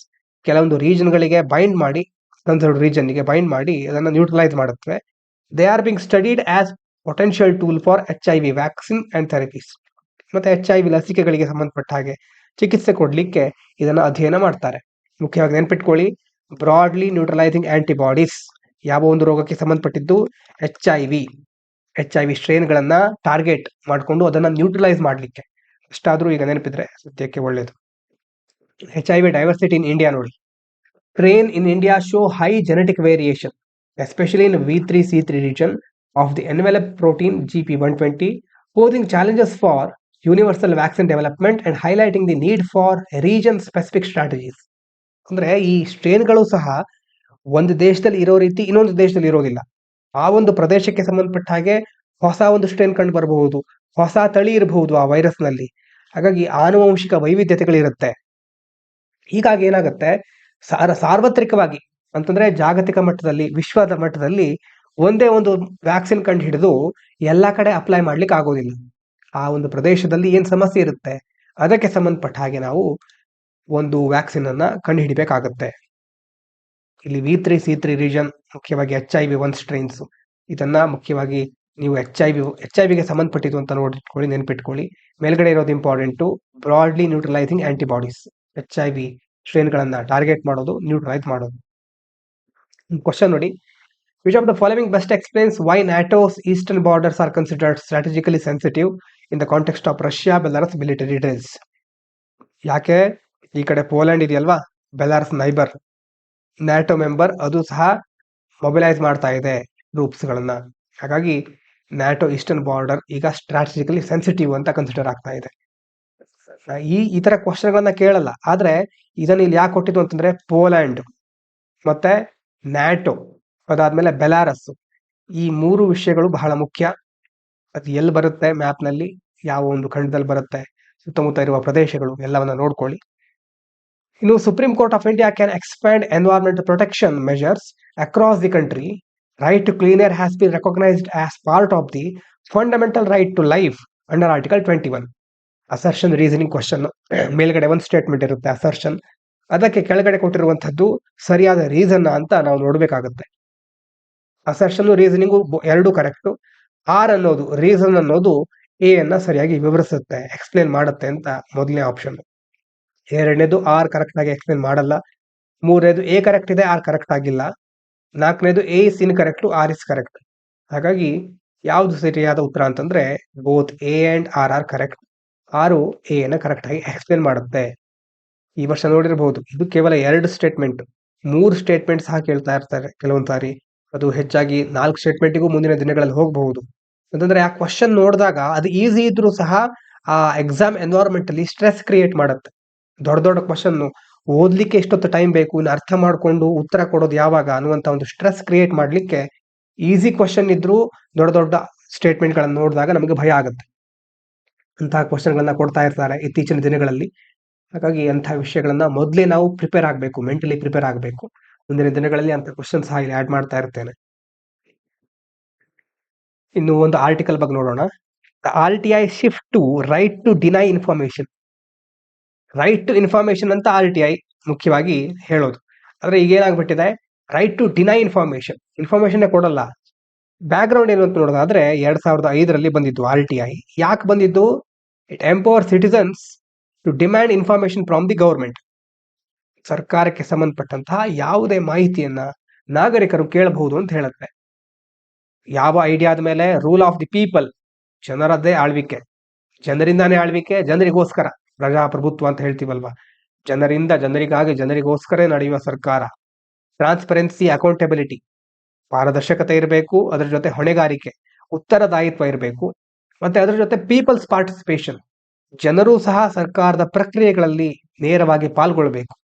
ಕೆಲವೊಂದು ರೀಜನ್ಗಳಿಗೆ ಬೈಂಡ್ ಮಾಡಿ, ಕನ್ಸರ್ವ್ಡ್ ರೀಜನ್ಗೆ ಬೈಂಡ್ ಮಾಡಿ ಅದನ್ನು ನ್ಯೂಟ್ರಲೈಸ್ ಮಾಡುತ್ತವೆ. They are being studied as potential tool for HIV vaccine and therapies. ಮತ್ತೆ HIV ಲಸಿಕೆಗಳಿಗೆ ಸಂಬಂಧಪಟ್ಟ ಹಾಗೆ ಚಿಕಿತ್ಸೆ ಕೊಡ್ಲಿಕ್ಕೆ ಇದನ್ನ ಅಧ್ಯಯನ ಮಾಡ್ತಾರೆ. ಮುಖ್ಯವಾಗಿ ನೆನ್ಪಿಟ್ಕೊಳ್ಳಿ, ಬ್ರಾಡ್ಲಿ ನ್ಯೂಟ್ರಲೈಸಿಂಗ್ ಆಂಟಿಬಾಡೀಸ್ ಯಾವ ಒಂದು ರೋಗಕ್ಕೆ ಸಂಬಂಧಪಟ್ಟಿದ್ದು? HIV ಸ್ಟ್ರೇನ್ಗಳನ್ನ ಟಾರ್ಗೆಟ್ ಮಾಡಿಕೊಂಡು ಅದನ್ನ ನ್ಯೂಟ್ರಲೈಸ್ ಮಾಡ್ಲಿಕ್ಕೆ. ಅಷ್ಟಾದ್ರೂ ಈಗ ನೆನಪಿದ್ರೆ ಸದ್ಯಕ್ಕೆ ಒಳ್ಳೇದು. HIV ಡೈವರ್ಸಿಟಿ ಇನ್ ಇಂಡಿಯಾ ನೋಡಿ. Strain in India show high genetic variation, especially in V3C3 region of the envelope protein GP120, posing challenges for universal vaccine development and highlighting the need for region-specific strategies. ಅಂದ್ರೆ ಈ ಸ್ಟ್ರೇನ್ಗಳು ಸಹ ಒಂದು ದೇಶದಲ್ಲಿ ಇರೋ ರೀತಿ ಇನ್ನೊಂದು ದೇಶದಲ್ಲಿ ಇರೋದಿಲ್ಲ. ಆ ಒಂದು ಪ್ರದೇಶಕ್ಕೆ ಸಂಬಂಧಪಟ್ಟ ಹಾಗೆ ಹೊಸ ಒಂದು ಸ್ಟ್ರೇನ್ ಕಂಡು ಬರಬಹುದು, ಹೊಸ ತಳಿ ಇರಬಹುದು ಆ ವೈರಸ್ನಲ್ಲಿ. ಹಾಗಾಗಿ ಆನುವಂಶಿಕ ವೈವಿಧ್ಯತೆಗಳಿರುತ್ತೆ. ಹೀಗಾಗಿ ಏನಾಗುತ್ತೆ, ಸಾರ್ವತ್ರಿಕವಾಗಿ ಅಂತಂದ್ರೆ ಜಾಗತಿಕ ಮಟ್ಟದಲ್ಲಿ, ವಿಶ್ವದ ಮಟ್ಟದಲ್ಲಿ ಒಂದೇ ಒಂದು ವ್ಯಾಕ್ಸಿನ್ ಕಂಡು ಹಿಡಿದು ಎಲ್ಲಾ ಕಡೆ ಅಪ್ಲೈ ಮಾಡ್ಲಿಕ್ಕೆ ಆಗೋದಿಲ್ಲ. ಆ ಒಂದು ಪ್ರದೇಶದಲ್ಲಿ ಏನ್ ಸಮಸ್ಯೆ ಇರುತ್ತೆ ಅದಕ್ಕೆ ಸಂಬಂಧಪಟ್ಟ ಹಾಗೆ ನಾವು ಒಂದು ವ್ಯಾಕ್ಸಿನ್ ಅನ್ನ ಕಂಡು ಹಿಡಿಬೇಕಾಗತ್ತೆ. ಇಲ್ಲಿ V3C3 ರೀಜನ್ ಮುಖ್ಯವಾಗಿ HIV1 ಸ್ಟ್ರೈನ್ಸ್. ಇದನ್ನ ಮುಖ್ಯವಾಗಿ ನೀವು HIV ಗೆ ಸಂಬಂಧಪಟ್ಟಿದ್ದು ಅಂತ ನೋಡಿಟ್ಕೊಳ್ಳಿ, ನೆನ್ಪಿಟ್ಕೊಳ್ಳಿ. ಮೇಲ್ಗಡೆ ಇರೋದು important, broadly neutralizing antibodies. HIV ಸ್ಟ್ರೇನ್ಗಳನ್ನ ಟಾರ್ಗೆಟ್ ಮಾಡೋದು, ನ್ಯೂಟ್ರಲೈಸ್ ಮಾಡೋದು. ಕ್ವಶನ್ ನೋಡಿ, which of the following best explains why NATO's Eastern borders are considered strategically sensitive in the context of Russia Belarus military drills? ಯಾಕೆ ಈ ಕಡೆ ಪೋಲೆಂಡ್ ಇದೆಯಲ್ವಾ, Belarus neighbour, NATO member, ಅದು ಸಹ ಮೊಬಿಲೈಸ್ ಮಾಡ್ತಾ ಇದೆ ಟ್ರೂಪ್ಸ್ ಗಳನ್ನ. ಹಾಗಾಗಿ ನ್ಯಾಟೋ ಈಸ್ಟರ್ನ್ ಬಾರ್ಡರ್ ಈಗ ಸ್ಟ್ರಾಟಜಿಕಲಿ ಸೆನ್ಸಿಟಿವ್ ಅಂತ ಕನ್ಸಿಡರ್ ಆಗ್ತಾ ಇದೆ. ಈ ತರ ಕ್ವಶನ್ಗಳನ್ನ ಕೇಳಲ್ಲ, ಆದ್ರೆ ಇದನ್ನ ಇಲ್ಲಿ ಯಾಕೆ ಕೊಟ್ಟಿದ್ದು ಅಂತಂದ್ರೆ ಪೋಲ್ಯಾಂಡ್ ಮತ್ತೆ ನ್ಯಾಟೋ, ಅದಾದ್ಮೇಲೆ ಬೆಲಾರಸ್, ಈ ಮೂರು ವಿಷಯಗಳು ಬಹಳ ಮುಖ್ಯ. ಅದು ಎಲ್ಲಿ ಬರುತ್ತೆ ಮ್ಯಾಪ್ ನಲ್ಲಿ, ಯಾವ ಒಂದು ಖಂಡದಲ್ಲಿ ಬರುತ್ತೆ, ಸುತ್ತಮುತ್ತ ಇರುವ ಪ್ರದೇಶಗಳು ಎಲ್ಲವನ್ನ ನೋಡ್ಕೊಳ್ಳಿ. ಇನ್ನು Supreme Court of India can expand environmental protection measures across the country. Right to clean air has been recognised as part of the fundamental right to life under article 21. Assertion reasoning question. ಮೇಲ್ಗಡೆ ಒಂದು statement ಇರುತ್ತೆ assertion, ಅದಕ್ಕೆ ಕೆಳಗಡೆ ಕೊಟ್ಟಿರುವಂತದ್ದು ಸರಿಯಾದ reason ಅಂತ ನಾವು ನೋಡ್ಬೇಕಾಗುತ್ತೆ. Assertion reasoning ಎರಡು correct. R ಅನ್ನೋದು ರೀಸನ್ ಅನ್ನೋದು ಎ ಅನ್ನ ಸರಿಯಾಗಿ ವಿವರಿಸುತ್ತೆ, ಎಕ್ಸ್ಪ್ಲೇನ್ ಮಾಡುತ್ತೆ ಅಂತ ಮೊದಲನೇ ಆಪ್ಷನ್. ಎರಡನೇದು ಆರ್ ಕರೆಕ್ಟ್ ಆಗಿ ಎಕ್ಸ್ಪ್ಲೇನ್ ಮಾಡಲ್ಲ. ಮೂರನೇದು ಎ ಕರೆಕ್ಟ್ ಇದೆ, ಆರ್ ಕರೆಕ್ಟ್ ಆಗಿಲ್ಲ. ನಾಲ್ಕನೇದು A is incorrect, R is correct. ಹಾಗಾಗಿ ಯಾವ್ದು ಸರಿಯಾದ ಉತ್ತರ ಅಂತಂದ್ರೆ both A and R are correct. ಆರು ಎ ಅನ್ನ ಕರೆಕ್ಟ್ ಆಗಿ ಎಕ್ಸ್ಪ್ಲೇನ್ ಮಾಡುತ್ತೆ. ಈ ವರ್ಷ ನೋಡಿರಬಹುದು, ಇದು ಕೇವಲ 2 ಸ್ಟೇಟ್ಮೆಂಟ್, 3 ಸ್ಟೇಟ್ಮೆಂಟ್ ಸಹ ಕೇಳ್ತಾ ಇರ್ತಾರೆ ಕೆಲವೊಂದ್ ಸಾರಿ. ಅದು ಹೆಚ್ಚಾಗಿ 4 ಸ್ಟೇಟ್ಮೆಂಟ್ಗೂ ಮುಂದಿನ ದಿನಗಳಲ್ಲಿ ಹೋಗಬಹುದು. ಅಂತಂದ್ರೆ ಆ ಕ್ವಶನ್ ನೋಡಿದಾಗ ಅದು ಈಸಿ ಇದ್ರೂ ಸಹ ಆ ಎಕ್ಸಾಮ್ ಎನ್ವೈರನ್ಮೆಂಟ್ ಅಲ್ಲಿ ಸ್ಟ್ರೆಸ್ ಕ್ರಿಯೇಟ್ ಮಾಡುತ್ತೆ. ದೊಡ್ಡ ದೊಡ್ಡ ಕ್ವಶನ್ ಓದ್ಲಿಕ್ಕೆ ಎಷ್ಟೊತ್ತು ಟೈಮ್ ಬೇಕು, ಇನ್ನು ಅರ್ಥ ಮಾಡ್ಕೊಂಡು ಉತ್ತರ ಕೊಡೋದು ಯಾವಾಗ ಅನ್ನುವಂತ ಒಂದು ಸ್ಟ್ರೆಸ್ ಕ್ರಿಯೇಟ್ ಮಾಡ್ಲಿಕ್ಕೆ ಈಸಿ ಕ್ವಶನ್ ಇದ್ರೂ ದೊಡ್ಡ ದೊಡ್ಡ ಸ್ಟೇಟ್ಮೆಂಟ್ ಗಳನ್ನ ನೋಡಿದಾಗ ನಮಗೆ ಭಯ ಆಗುತ್ತೆ. ಅಂತಹ ಕ್ವಶನ್ ಗಳನ್ನ ಕೊಡ್ತಾ ಇರ್ತಾರೆ ಇತ್ತೀಚಿನ ದಿನಗಳಲ್ಲಿ. ಹಾಗಾಗಿ ಅಂತಹ ವಿಷಯಗಳನ್ನ ಮೊದಲೇ ನಾವು ಪ್ರಿಪೇರ್ ಆಗಬೇಕು, ಮೆಂಟಲಿ ಪ್ರಿಪೇರ್ ಆಗಬೇಕು. ಮುಂದಿನ ದಿನಗಳಲ್ಲಿ ಅಂತ ಕ್ವಶನ್ ಸಹ ಇಲ್ಲಿ ಆಡ್ ಮಾಡ್ತಾ ಇರ್ತೇನೆ. ಇನ್ನು ಒಂದು ಆರ್ಟಿಕಲ್ ಬಗ್ಗೆ ನೋಡೋಣ. RTI shift to right to deny information. Right to information ಅಂತ RTI ಮುಖ್ಯವಾಗಿ ಹೇಳೋದು. ಆದ್ರೆ ಈಗ ಏನಾಗ್ಬಿಟ್ಟಿದೆ, ರೈಟ್ ಟು ಡಿನೈ ಇನ್ಫಾರ್ಮೇಶನ್ ಕೊಡಲ್ಲ. ಬ್ಯಾಕ್ ಗ್ರೌಂಡ್ ಏನು ಅಂತ ನೋಡೋದಾದ್ರೆ 2005ರಲ್ಲಿ ಬಂದಿದ್ದು RTI. ಯಾಕೆ ಬಂದಿದ್ದು? It empower citizens to demand information from the government. ಸರ್ಕಾರಕ್ಕೆ ಸಂಬಂಧಪಟ್ಟಂತಹ ಯಾವುದೇ ಮಾಹಿತಿಯನ್ನ ನಾಗರಿಕರು ಕೇಳಬಹುದು ಅಂತ ಹೇಳುತ್ತೆ. ಯಾವ ಐಡಿಯಾದ ಮೇಲೆ? ರೂಲ್ ಆಫ್ ದಿ ಪೀಪಲ್, ಜನರದ್ದೇ ಆಳ್ವಿಕೆ, ಜನರಿಂದಾನೇ ಆಳ್ವಿಕೆ, ಜನರಿಗೋಸ್ಕರ, ಪ್ರಜಾಪ್ರಭುತ್ವ ಅಂತ ಹೇಳ್ತೀವಲ್ವಾ, ಜನರಿಂದ ಜನರಿಗಾಗಿ ಜನರಿಗೋಸ್ಕರ ನಡೆಯುವ ಸರ್ಕಾರ. ಟ್ರಾನ್ಸ್ಪರೆನ್ಸಿ, ಅಕೌಂಟೆಬಿಲಿಟಿ, ಪಾರದರ್ಶಕತೆ ಇರಬೇಕು, ಅದರ ಜೊತೆ ಹೊಣೆಗಾರಿಕೆ, ಉತ್ತರದಾಯಿತ್ವ ಇರಬೇಕು, ಮತ್ತೆ ಅದರ ಜೊತೆ ಪೀಪಲ್ಸ್ ಪಾರ್ಟಿಸಿಪೇಷನ್, ಜನರು ಸಹ ಸರ್ಕಾರದ ಪ್ರಕ್ರಿಯೆಗಳಲ್ಲಿ ನೇರವಾಗಿ ಪಾಲ್ಗೊಳ್ಬೇಕು.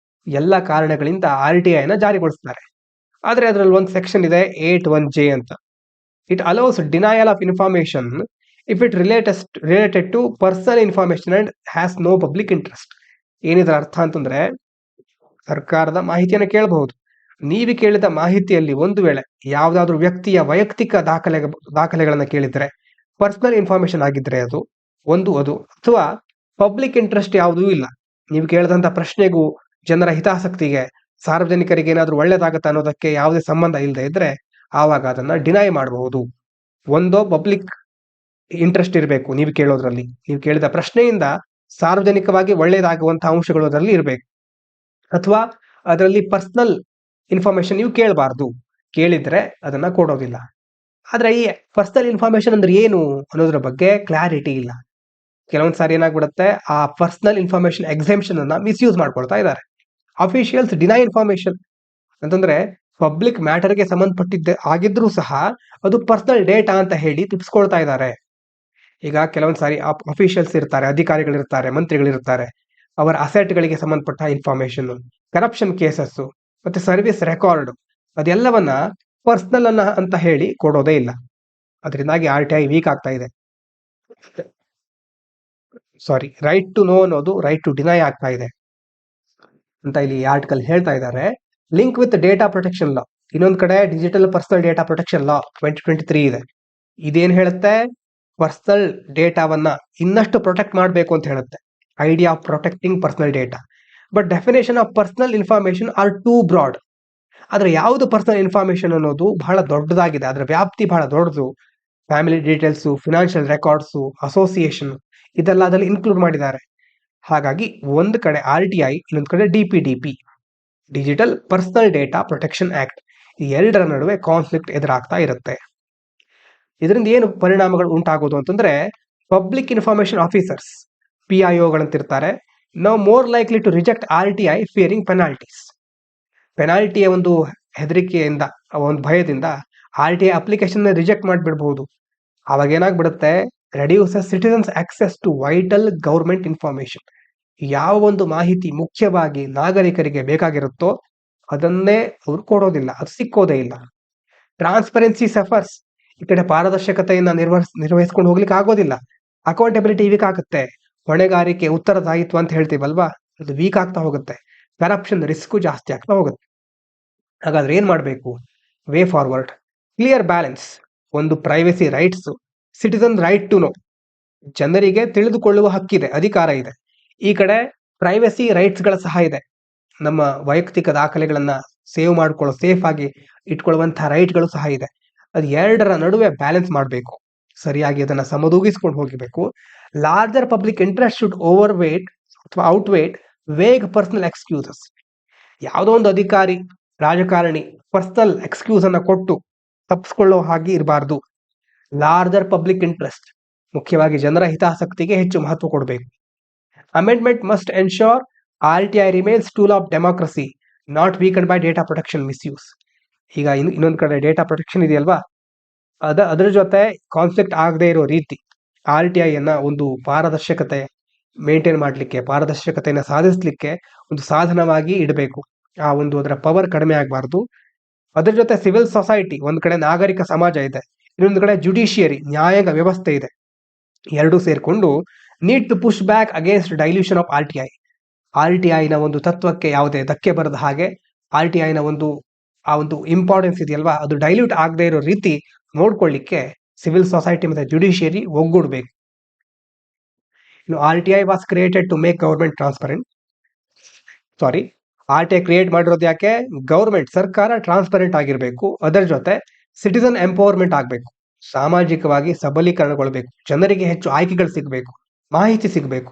ಎಲ್ಲ ಕಾರಣಗಳಿಂದ RTIನ ಜಾರಿಗೊಳಿಸ್ತಾರೆ. ಆದ್ರೆ ಅದರಲ್ಲಿ ಒಂದು ಸೆಕ್ಷನ್ ಇದೆ 81J ಅಂತ. It allows denial of information if it related to personal information and has no public interest. ಏನಿದ್ರ ಅರ್ಥ ಅಂತಂದ್ರೆ, ಸರ್ಕಾರದ ಮಾಹಿತಿಯನ್ನು ಕೇಳಬಹುದು. ನೀವು ಕೇಳಿದ ಮಾಹಿತಿಯಲ್ಲಿ ಒಂದು ವೇಳೆ ಯಾವ್ದಾದ್ರು ವ್ಯಕ್ತಿಯ ವೈಯಕ್ತಿಕ ದಾಖಲೆಗಳನ್ನ ಕೇಳಿದ್ರೆ, ಪರ್ಸನಲ್ ಇನ್ಫಾರ್ಮೇಶನ್ ಆಗಿದ್ರೆ ಅದು ಅಥವಾ ಪಬ್ಲಿಕ್ ಇಂಟ್ರೆಸ್ಟ್ ಯಾವುದೂ ಇಲ್ಲ. ನೀವು ಕೇಳಿದಂಥ ಪ್ರಶ್ನೆಗೂ ಜನರ ಹಿತಾಸಕ್ತಿಗೆ ಸಾರ್ವಜನಿಕರಿಗೆ ಏನಾದರೂ ಒಳ್ಳೇದಾಗತ್ತೆ ಅನ್ನೋದಕ್ಕೆ ಯಾವುದೇ ಸಂಬಂಧ ಇಲ್ಲದೆ ಇದ್ರೆ ಆವಾಗ ಅದನ್ನ ಡಿನೈ ಮಾಡಬಹುದು. ಒಂದೋ ಪಬ್ಲಿಕ್ ಇಂಟ್ರೆಸ್ಟ್ ಇರಬೇಕು ನೀವು ಕೇಳೋದ್ರಲ್ಲಿ, ನೀವು ಕೇಳಿದ ಪ್ರಶ್ನೆಯಿಂದ ಸಾರ್ವಜನಿಕವಾಗಿ ಒಳ್ಳೇದಾಗುವಂತಹ ಅಂಶಗಳು ಅದರಲ್ಲಿ ಇರಬೇಕು, ಅಥವಾ ಅದರಲ್ಲಿ ಪರ್ಸನಲ್ ಇನ್ಫಾರ್ಮೇಶನ್ ನೀವು ಕೇಳಬಾರ್ದು. ಕೇಳಿದ್ರೆ ಅದನ್ನ ಕೊಡೋದಿಲ್ಲ. ಆದ್ರೆ ಈ ಪರ್ಸನಲ್ ಇನ್ಫಾರ್ಮೇಶನ್ ಅಂದ್ರೆ ಏನು ಅನ್ನೋದ್ರ ಬಗ್ಗೆ ಕ್ಲಾರಿಟಿ ಇಲ್ಲ. ಕೆಲವೊಂದ್ ಸಾರಿ ಏನಾಗ್ಬಿಡುತ್ತೆ, ಆ ಪರ್ಸನಲ್ ಇನ್ಫಾರ್ಮೇಶನ್ ಎಕ್ಸೆಂಪ್ಷನ್ ಅನ್ನ ಮಿಸ್ಯೂಸ್ ಮಾಡ್ಕೊಳ್ತಾ ಇದ್ದಾರೆ. ಅಫಿಷಿಯಲ್ಸ್ ಡಿನೈ ಇನ್ಫಾರ್ಮೇಶನ್ ಅಂತಂದ್ರೆ ಪಬ್ಲಿಕ್ ಮ್ಯಾಟರ್ಗೆ ಸಂಬಂಧಪಟ್ಟಿದ್ದ ಆಗಿದ್ರೂ ಸಹ ಅದು ಪರ್ಸನಲ್ ಡೇಟಾ ಅಂತ ಹೇಳಿ ತಿಪ್ಸ್ಕೊಳ್ತಾ ಇದ್ದಾರೆ. ಈಗ ಕೆಲವೊಂದ್ ಸಾರಿ ಅಫಿಷಿಯಲ್ಸ್ ಇರ್ತಾರೆ, ಅಧಿಕಾರಿಗಳಿರ್ತಾರೆ, ಮಂತ್ರಿಗಳಿರ್ತಾರೆ, ಅವರ ಅಸೆಟ್ಗಳಿಗೆ ಸಂಬಂಧಪಟ್ಟ ಇನ್ಫಾರ್ಮೇಶನ್, ಕರಪ್ಷನ್ ಕೇಸಸ್ ಮತ್ತೆ ಸರ್ವಿಸ್ ರೆಕಾರ್ಡ್ ಅದೆಲ್ಲವನ್ನ ಪರ್ಸನಲ್ ಅಂತ ಹೇಳಿ ಕೊಡೋದೇ ಇಲ್ಲ. ಅದರಿಂದಾಗಿ RTI ವೀಕ್ ಆಗ್ತಾ ಇದೆ. ರೈಟ್ ಟು ನೋ ಅನ್ನೋದು ರೈಟ್ ಟು ಡಿನೈ ಆಗ್ತಾ ಇದೆ ಅಂತ ಇಲ್ಲಿ ಆರ್ಟಿಕಲ್ ಹೇಳ್ತಾ ಇದ್ದಾರೆ. ಲಿಂಕ್ ವಿತ್ ಡೇಟಾ ಪ್ರೊಟೆಕ್ಷನ್ ಲಾ, ಇನ್ನೊಂದ್ ಕಡೆ ಡಿಜಿಟಲ್ ಪರ್ಸನಲ್ ಡೇಟಾ ಪ್ರೊಟೆಕ್ಷನ್ ಲಾ 2023 ಇದೆ. ಇದೇನ್ ಹೇಳುತ್ತೆ, ಪರ್ಸನಲ್ ಡೇಟಾವನ್ನ ಇನ್ನಷ್ಟು ಪ್ರೊಟೆಕ್ಟ್ ಮಾಡಬೇಕು ಅಂತ ಹೇಳುತ್ತೆ. Idea of protecting personal data, but definition of personal information are too broad. ಆದ್ರೆ ಯಾವುದು ಪರ್ಸನಲ್ ಇನ್ಫಾರ್ಮೇಶನ್ ಅನ್ನೋದು ಬಹಳ ದೊಡ್ಡದಾಗಿದೆ, ಅದರ ವ್ಯಾಪ್ತಿ ಬಹಳ ದೊಡ್ಡದು. Family details, financial records, association ಇದೆಲ್ಲ ಅದರಲ್ಲಿ ಇನ್ಕ್ಲೂಡ್ ಮಾಡಿದ್ದಾರೆ. ಹಾಗಾಗಿ ಒಂದು ಕಡೆ RTI, ಇನ್ನೊಂದು ಕಡೆ DPDP, digital personal data protection act, ಈ ಎರಡರ ನಡುವೆ ಕಾನ್ಫ್ಲಿಕ್ಟ್ ಎದುರಾಗ್ತಾ ಇರುತ್ತೆ. ಇದರಿಂದ ಏನು ಪರಿಣಾಮಗಳು ಉಂಟಾಗೋದು ಅಂತಂದ್ರೆ, ಪಬ್ಲಿಕ್ ಇನ್ಫಾರ್ಮೇಶನ್ ಆಫೀಸರ್ಸ್ PIOಗಳಂತಿರ್ತಾರೆ, ನಾವು more likely to reject RTI fearing penalties. ಪೆನಾಲ್ಟಿಯ ಒಂದು ಹೆದರಿಕೆಯಿಂದ, ಒಂದು ಭಯದಿಂದ RTI ಅಪ್ಲಿಕೇಶನ್ ರಿಜೆಕ್ಟ್ ಮಾಡಿಬಿಡಬಹುದು. ಅವಾಗ ಏನಾಗ್ಬಿಡುತ್ತೆ, reduces citizens access to vital government information. ಯಾವ ಒಂದು ಮಾಹಿತಿ ಮುಖ್ಯವಾಗಿ ನಾಗರಿಕರಿಗೆ ಬೇಕಾಗಿರುತ್ತೋ ಅದನ್ನೇ ಅವರು ಕೊಡೋದಿಲ್ಲ, ಅದು ಸಿಕ್ಕೋದೇ ಇಲ್ಲ. ಟ್ರಾನ್ಸ್ಪರೆನ್ಸಿ ಸಫರ್ಸ್, ಈ ಕಡೆ ಪಾರದರ್ಶಕತೆಯನ್ನ ನಿರ್ವಹಿಸ್ಕೊಂಡು ಹೋಗ್ಲಿಕ್ಕೆ ಆಗೋದಿಲ್ಲ. ಅಕೌಂಟಬಿಲಿಟಿ ವೀಕ್ ಆಗುತ್ತೆ, ಹೊಣೆಗಾರಿಕೆ ಉತ್ತರದಾಯಿತ್ವ ಅಂತ ಹೇಳ್ತೀವಲ್ವಾ, ಅದು ವೀಕ್ ಆಗ್ತಾ ಹೋಗುತ್ತೆ. ಕರಪ್ಷನ್ ರಿಸ್ಕ್ ಜಾಸ್ತಿ ಆಗ್ತಾ ಹೋಗುತ್ತೆ. ಹಾಗಾದ್ರೆ ಏನ್ ಮಾಡಬೇಕು? Way forward, clear balance. ಒಂದು privacy rights, citizen right to know, ಜನರಿಗೆ ತಿಳಿದುಕೊಳ್ಳುವ ಹಕ್ಕಿದೆ, ಅಧಿಕಾರ ಇದೆ. ಈ ಕಡೆ ಪ್ರೈವಸಿ ರೈಟ್ಸ್ಗಳ ಸಹ ಇದೆ, ನಮ್ಮ ವೈಯಕ್ತಿಕ ದಾಖಲೆಗಳನ್ನ ಸೇಫ್ ಆಗಿ ಇಟ್ಕೊಳ್ಳುವಂತಹ ರೈಟ್ಗಳು ಸಹ ಇದೆ. ಅದು ಎರಡರ ನಡುವೆ ಬ್ಯಾಲೆನ್ಸ್ ಮಾಡಬೇಕು, ಸರಿಯಾಗಿ ಅದನ್ನ ಸಮದೂಗಿಸ್ಕೊಂಡು ಹೋಗಬೇಕು. ಲಾರ್ಜರ್ ಪಬ್ಲಿಕ್ ಇಂಟ್ರೆಸ್ಟ್ ಶುಡ್ ಓವರ್ವೇಟ್ ಅಥವಾ ಔಟ್ವೇಟ್ ವೇಗ್ ಪರ್ಸನಲ್ ಎಕ್ಸ್ಕ್ಯೂಸಸ್. ಯಾವುದೋ ಒಂದು ಅಧಿಕಾರಿ, ರಾಜಕಾರಣಿ ಪರ್ಸನಲ್ ಎಕ್ಸ್ಕ್ಯೂಸ್ ಅನ್ನ ಕೊಟ್ಟು ತಪ್ಪಿಸ್ಕೊಳ್ಳೋ ಹಾಗೆ ಇರಬಾರ್ದು. ಲಾರ್ಜರ್ ಪಬ್ಲಿಕ್ ಇಂಟ್ರೆಸ್ಟ್, ಮುಖ್ಯವಾಗಿ ಜನರ ಹಿತಾಸಕ್ತಿಗೆ ಹೆಚ್ಚು ಮಹತ್ವ ಕೊಡಬೇಕು. Amendment must ensure RTI remains tool of democracy, not weakened by data protection misuse. ಈಗ ಇನ್ನೊಂದು ಕಡೆ ಡೇಟಾ ಪ್ರೊಟೆಕ್ಷನ್ ಇದೆಯಲ್ವಾ, ಅದರ ಜೊತೆ ಕಾನ್ಫ್ಲಿಕ್ಟ್ ಆಗದೆ ಇರೋ ರೀತಿ RTI ಅನ್ನ ಒಂದು ಪಾರದರ್ಶಕತೆ ಮೇಂಟೈನ್ ಮಾಡಲಿಕ್ಕೆ, ಪಾರದರ್ಶಕತೆಯನ್ನು ಸಾಧಿಸಲಿಕ್ಕೆ ಒಂದು ಸಾಧನವಾಗಿ ಇಡಬೇಕು. ಆ ಒಂದು ಅದರ ಪವರ್ ಕಡಿಮೆ ಆಗಬಾರ್ದು. ಅದರ ಜೊತೆ ಸಿವಿಲ್ ಸೊಸೈಟಿ, ಒಂದ್ ಕಡೆ ನಾಗರಿಕ ಸಮಾಜ ಇದೆ, ಇನ್ನೊಂದು ಕಡೆ ಜುಡಿಷಿಯರಿ, ನ್ಯಾಯಾಂಗ ವ್ಯವಸ್ಥೆ ಇದೆ. ಎರಡೂ ಸೇರ್ಕೊಂಡು need to push back against dilution of RTI ನ ಒಂದು ತತ್ವಕ್ಕೆ ಯಾವುದೇ ಧಕ್ಕೆ ಬರದ ಹಾಗೆ, RTI ನ ಆ ಒಂದು ಇಂಪಾರ್ಟೆನ್ಸ್ ಇದೆಯಲ್ವಾ, ಅದು ಡೈಲ್ಯೂಟ್ ಆಗದೆ ಇರೋ ರೀತಿ ನೋಡ್ಕೊಳ್ಳಿಕ್ಕೆ ಸಿವಿಲ್ ಸೊಸೈಟಿ ಮತ್ತೆ ಜುಡಿಷಿಯರಿ ಒಗ್ಗೂಡ್ಬೇಕು. ಇನ್ನು RTI was created to make government transparent. RTI create ಮಾಡಿರೋದು ಯಾಕೆ? ಗವರ್ಮೆಂಟ್, ಸರ್ಕಾರ ಟ್ರಾನ್ಸ್ಪರೆಂಟ್ ಆಗಿರ್ಬೇಕು, ಅದರ ಜೊತೆ ಸಿಟಿಸನ್ ಎಂಪವರ್ಮೆಂಟ್ ಆಗಬೇಕು, ಸಾಮಾಜಿಕವಾಗಿ ಸಬಲೀಕರಣಗೊಳ್ಳಬೇಕು, ಜನರಿಗೆ ಹೆಚ್ಚು ಆಯ್ಕೆಗಳು ಸಿಗಬೇಕು, ಮಾಹಿತಿ ಸಿಗಬೇಕು.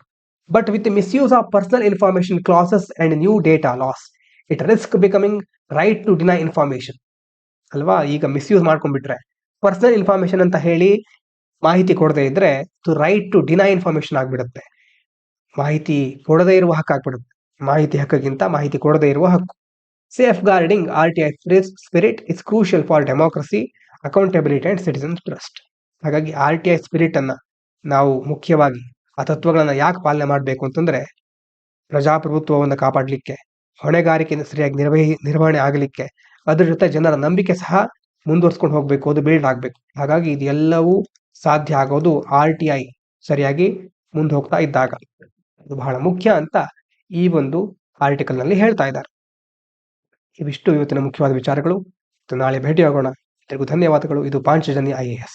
But with misuse of personal information classes and new data loss, it risk becoming right to deny information ಅಲ್ವಾ. ಈಗ ಮಿಸ್ಯೂಸ್ ಮಾಡ್ಕೊಂಡ್ಬಿಟ್ರೆ, ಪರ್ಸನಲ್ ಇನ್ಫಾರ್ಮೇಶನ್ ಅಂತ ಹೇಳಿ ಮಾಹಿತಿ ಕೊಡದೇ ಇದ್ರೆ ರೈಟ್ ಟು ಡಿನೈ ಇನ್ಫಾರ್ಮೇಶನ್ ಆಗ್ಬಿಡುತ್ತೆ. ಮಾಹಿತಿ ಕೊಡದೇ ಇರುವ ಹಕ್ಕು ಆಗ್ಬಿಡುತ್ತೆ. ಮಾಹಿತಿ ಹಕ್ಕಿಗಿಂತ ಮಾಹಿತಿ ಕೊಡದೇ ಇರುವ ಹಕ್ಕು. Safe guarding RTI spirit is crucial for democracy, accountability and citizen trust. ಹಾಗಾಗಿ RTI ಸ್ಪಿರಿಟ್ ಅನ್ನ ನಾವು ಮುಖ್ಯವಾಗಿ, ಆ ತತ್ವಗಳನ್ನ ಯಾಕೆ ಪಾಲನೆ ಮಾಡಬೇಕು ಅಂತಂದ್ರೆ, ಪ್ರಜಾಪ್ರಭುತ್ವವನ್ನು ಕಾಪಾಡಲಿಕ್ಕೆ, ಹೊಣೆಗಾರಿಕೆಯನ್ನು ಸರಿಯಾಗಿ ನಿರ್ವಹಣೆ ಆಗಲಿಕ್ಕೆ, ಅದ್ರ ಜೊತೆ ಜನರ ನಂಬಿಕೆ ಸಹ ಮುಂದುವರ್ಸ್ಕೊಂಡು ಹೋಗ್ಬೇಕು, ಅದು ಬಿಲ್ಡ್ ಆಗ್ಬೇಕು. ಹಾಗಾಗಿ ಇದೆಲ್ಲವೂ ಸಾಧ್ಯ ಆಗೋದು RTI ಸರಿಯಾಗಿ ಮುಂದೆ ಹೋಗ್ತಾ ಇದ್ದಾಗ. ಅದು ಬಹಳ ಮುಖ್ಯ ಅಂತ ಈ ಒಂದು ಆರ್ಟಿಕಲ್ ನಲ್ಲಿ ಹೇಳ್ತಾ ಇದ್ದಾರೆ. ಇವಿಷ್ಟು ಇವತ್ತಿನ ಮುಖ್ಯವಾದ ವಿಚಾರಗಳು. ನಾಳೆ ಭೇಟಿಯಾಗೋಣ. ಎಲ್ಲರಿಗೂ ಧನ್ಯವಾದಗಳು. ಇದು ಪಾಂಚಜನ್ಯ IAS.